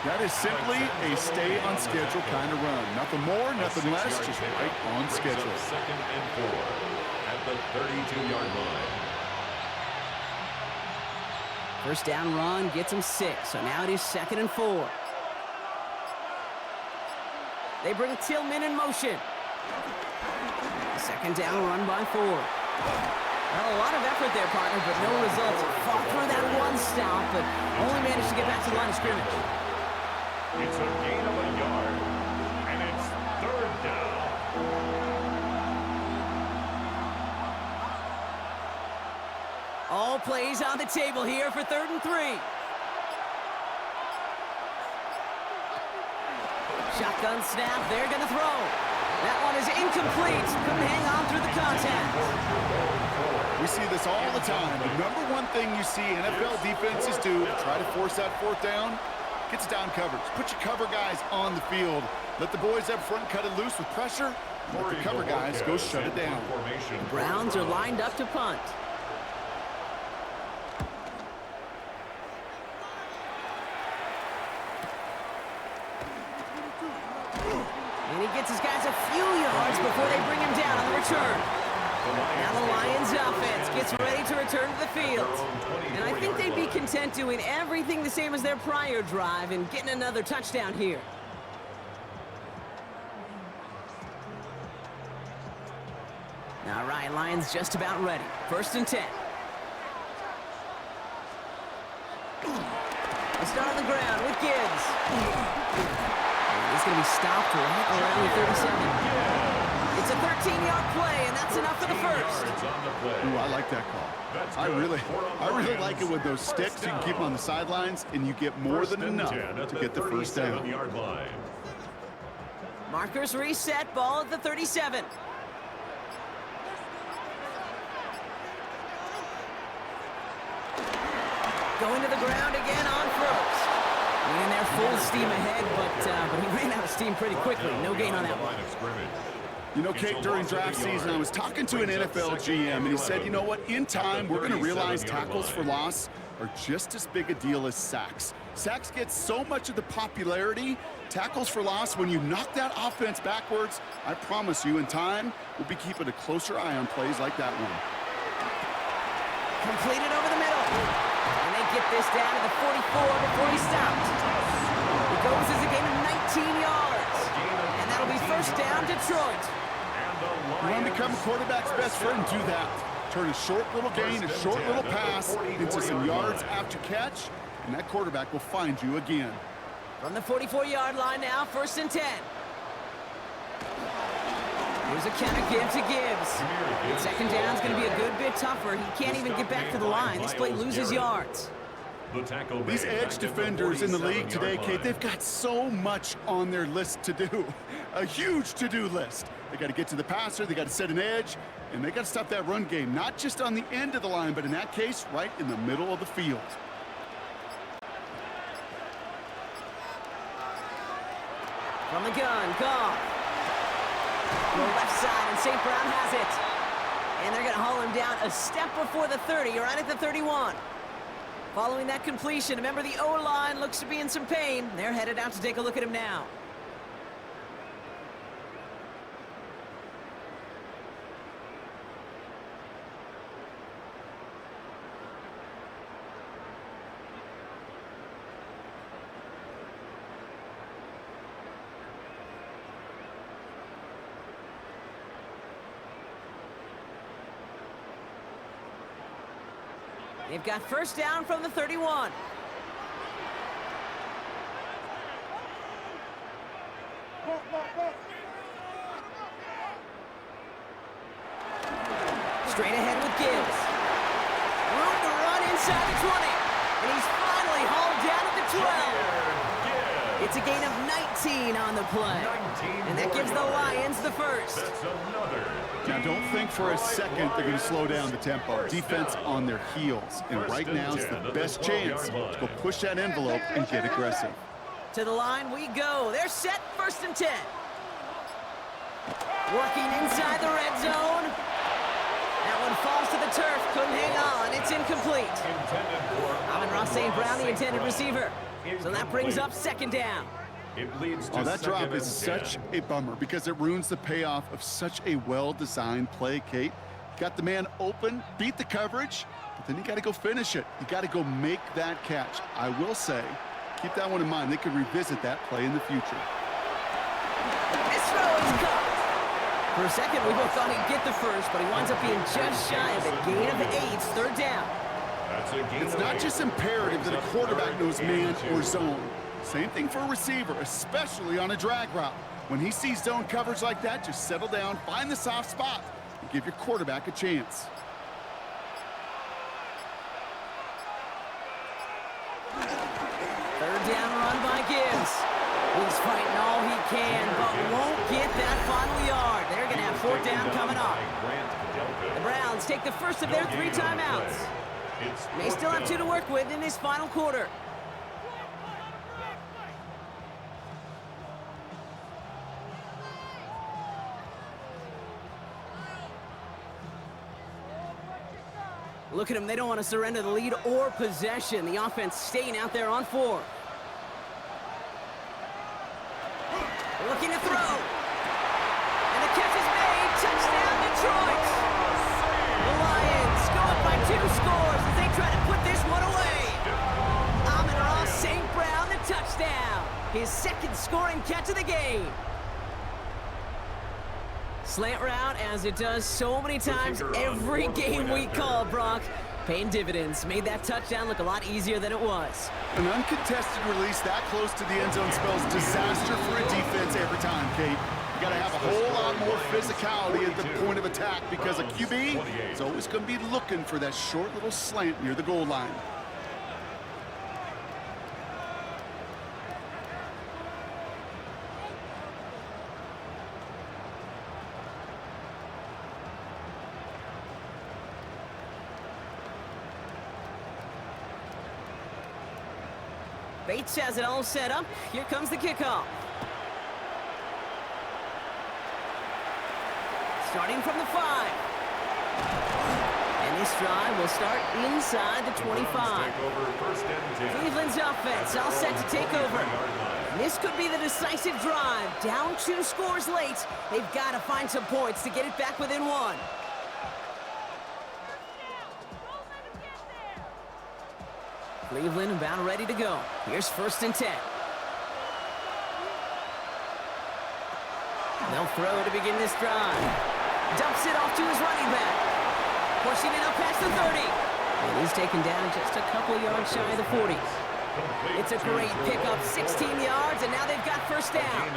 That is simply a stay on schedule kind of run. Nothing more, nothing less, just right on schedule. 2nd and 4 at the 32-yard line. 1st down run gets him 6, so now it is 2nd and 4. They bring Tillman in motion. 2nd down run by Ford. Well, a lot of effort there, partner, but no results. Fought through that one stop, but only managed to get back to the line of scrimmage. It's a gain of a yard, and it's 3rd down. All plays on the table here for 3rd and 3. Shotgun snap, they're going to throw. That one is incomplete. Couldn't hang on through the contact. We see this all the time. The #1 thing you see NFL defenses do to try to force that 4th down, gets down coverage. Put your cover guys on the field. Let the boys up front cut it loose with pressure. Let the cover guys go shut it down. The Browns are lined up to punt. And he gets his guys a few yards before they bring him down on the return. Now the Lions offense gets ready to return to the field. And I think they'd be content doing everything the same as their prior drive and getting another touchdown here. All right, Lions just about ready. 1st and 10. They start on the ground with Gibbs. He's going to be stopped right around the 37. It's a 13-yard play, and that's enough for the 1st. Ooh, I like that call. I really like it with those sticks. You can keep them on the sidelines, and you get more than enough to get the 1st down. Markers reset, ball at the 37. Going to the ground again on 1st. Went in there full steam ahead, but he ran out of steam pretty quickly. No gain on that one. You know, Kate, during draft season, I was talking to an NFL GM, and he said, you know what, in time, we're going to realize tackles for loss are just as big a deal as sacks. Sacks get so much of the popularity. Tackles for loss, when you knock that offense backwards, I promise you in time, we'll be keeping a closer eye on plays like that one. Completed over the middle. And they get this down to the 44 before he stopped. It goes as a gain of 19 yards. And that'll be first down, Detroit. You want to become a quarterback's best friend, do that. Turn a short little gain, a short little pass into some yards after catch, and that quarterback will find you again. From the 44-yard line now, 1st and 10. Here's a counter give to Gibbs. And second down's going to be a good bit tougher. He can't even get back to the line. This play loses yards. These edge defenders in the league today, Kate, they've got so much on their list to do. A huge to-do list. They got to get to the passer, they got to set an edge, and they got to stop that run game, not just on the end of the line, but in that case, right in the middle of the field. From the gun, Goff. The left side, and St. Brown has it. And they're going to haul him down a step before the 30, right at the 31. Following that completion, remember the O-line looks to be in some pain. They're headed out to take a look at him now. They've got first down from the 31. Straight ahead with Gibbs. Room to run inside the 20. And he's finally hauled down at the 12. It's a gain of 19 on the play. And that gives the Lions the first. Now, don't think for a second they're going to slow down the tempo. Defense on their heels. And right now is the best chance to go push that envelope and get aggressive. To the line we go. They're set, 1st and 10. Working inside the red zone. That one falls to the turf. Couldn't hang on. It's incomplete. Amon-Ra St. Brown, the intended receiver. So that brings up 2nd down. Oh, that drop is such a bummer because it ruins the payoff of such a well-designed play, Kate. Got the man open, beat the coverage, but then you got to go finish it. You got to go make that catch. I will say, keep that one in mind. They could revisit that play in the future. This throw is caught. For a second, we both thought he'd get the first, but he winds up being just shy of a gain of 8, 3rd down. It's not just imperative that a quarterback knows man or zone. Same thing for a receiver, especially on a drag route. When he sees zone coverage like that, just settle down, find the soft spot, and give your quarterback a chance. Third down run by Gibbs. He's fighting all he can, but won't get that final yard. They're going to have 4th down coming up. The Browns take the first of their 3 timeouts. They still have 2 to work with in this final quarter. Look at them. They don't want to surrender the lead or possession. The offense staying out there on 4. Looking to throw. And the catch is made. Touchdown, Detroit. The Lions go up by 2 scores as they try to put this one away. Amon-Ra St. Brown, the touchdown. His 2nd scoring catch of the game. Slant route, as it does so many times every game we call, Brock. Paying dividends. Made that touchdown look a lot easier than it was. An uncontested release that close to the end zone spells disaster for a defense every time, Kate. You got to have a whole lot more physicality at the point of attack because a QB is always going to be looking for that short little slant near the goal line. Bates has it all set up. Here comes the kickoff. Starting from the 5. And This drive will start inside the 25. Take over first and 10. Cleveland's offense all set to take over. This could be the decisive drive. Down 2 scores late. They've got to find some points to get it back within 1. Cleveland about ready to go. Here's first and 10. They'll throw to begin this drive. Dumps it off to his running back. Pushing it up past the 30. And he's taken down just a couple yards shy of the 40. It's a great pickup, 16 yards, and now they've got first down.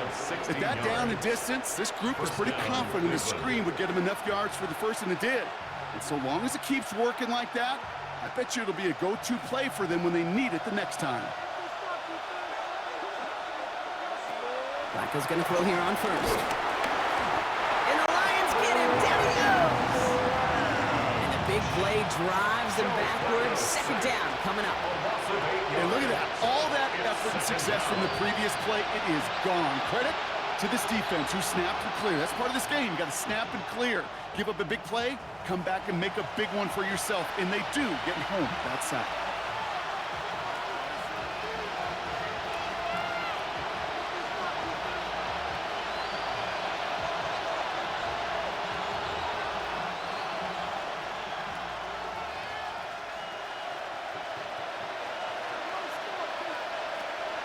At that down and distance, this group was pretty confident the screen would get them enough yards for the first, and it did. And so long as it keeps working like that, I bet you it'll be a go-to play for them when they need it the next time. Flacco's going to throw here on first. And the Lions get him. Down he goes. And the big play drives them backwards. Second down coming up. And look at that. All that effort and success from the previous play, it is gone. Credit to this defense who snapped and clear. That's part of this game. You got to snap and clear. Give up a big play, come back and make a big one for yourself. And they do, getting home that sack.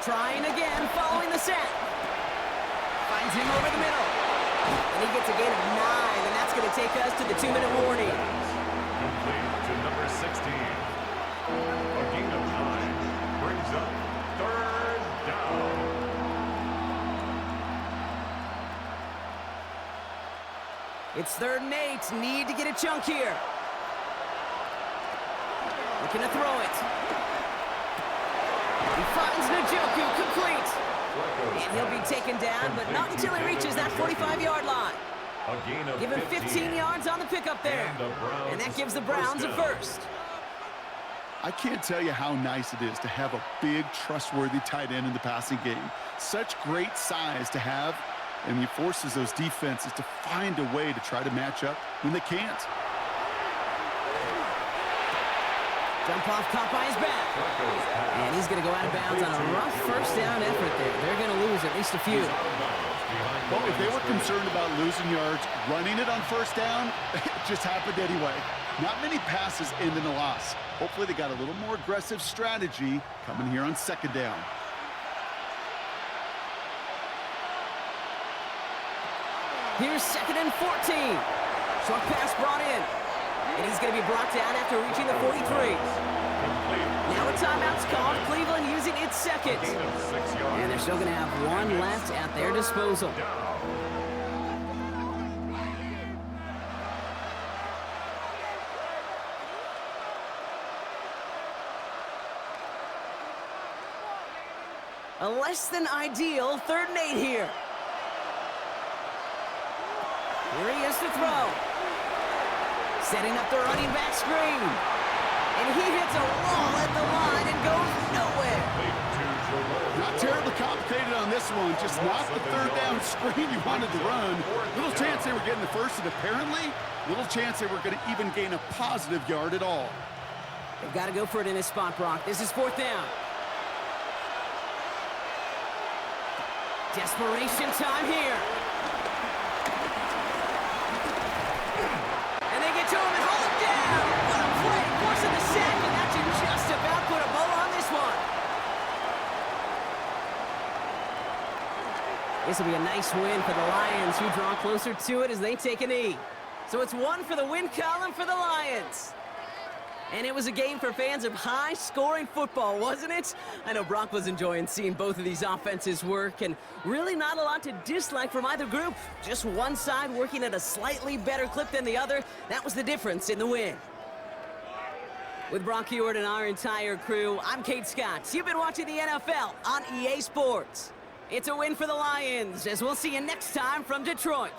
Trying again, following the set. Finds him over the middle. And he gets a gain of 9, and that's going to take us to the 2-minute warning. Complete to number 16. A gain of 9 brings up third down. It's 3rd and 8. Need to get a chunk here. Looking to throw it. He finds Njoku complete. And he'll be taken down, but not until he reaches that 45-yard line. Give him 15 yards on the pickup there. And that gives the Browns a first. I can't tell you how nice it is to have a big, trustworthy tight end in the passing game. Such great size to have, and he forces those defenses to find a way to try to match up when they can't. Jump off, caught by his back. And he's going to go out of bounds on a rough first down effort there. They're going to lose at least a few. Well, if they were concerned about losing yards, running it on first down, it just happened anyway. Not many passes end in a loss. Hopefully they got a little more aggressive strategy coming here on second down. Here's 2nd and 14. Short pass brought in. And he's going to be brought down after reaching the 43. Now a timeout's called. Cleveland using its second. And they're still going to have 1 left at their disposal. A less than ideal 3rd and 8 here. Here he is to throw. Setting up the running back screen. And he hits a wall at the line and goes nowhere. Not terribly complicated on this one. Just not the 3rd down screen you wanted to run. Little chance they were getting the first, and apparently little chance they were going to even gain a positive yard at all. They've got to go for it in this spot, Brock. This is 4th down. Desperation time here. To him and hold him down. What a play, forcing the sack, and that should just about put a bow on this one. This will be a nice win for the Lions, who draw closer to it as they take a knee. So it's 1 for the win column for the Lions. And it was a game for fans of high-scoring football, wasn't it? I know Brock was enjoying seeing both of these offenses work, and really not a lot to dislike from either group. Just one side working at a slightly better clip than the other. That was the difference in the win. With Brock Heward and our entire crew, I'm Kate Scott. You've been watching the NFL on EA Sports. It's a win for the Lions, as we'll see you next time from Detroit.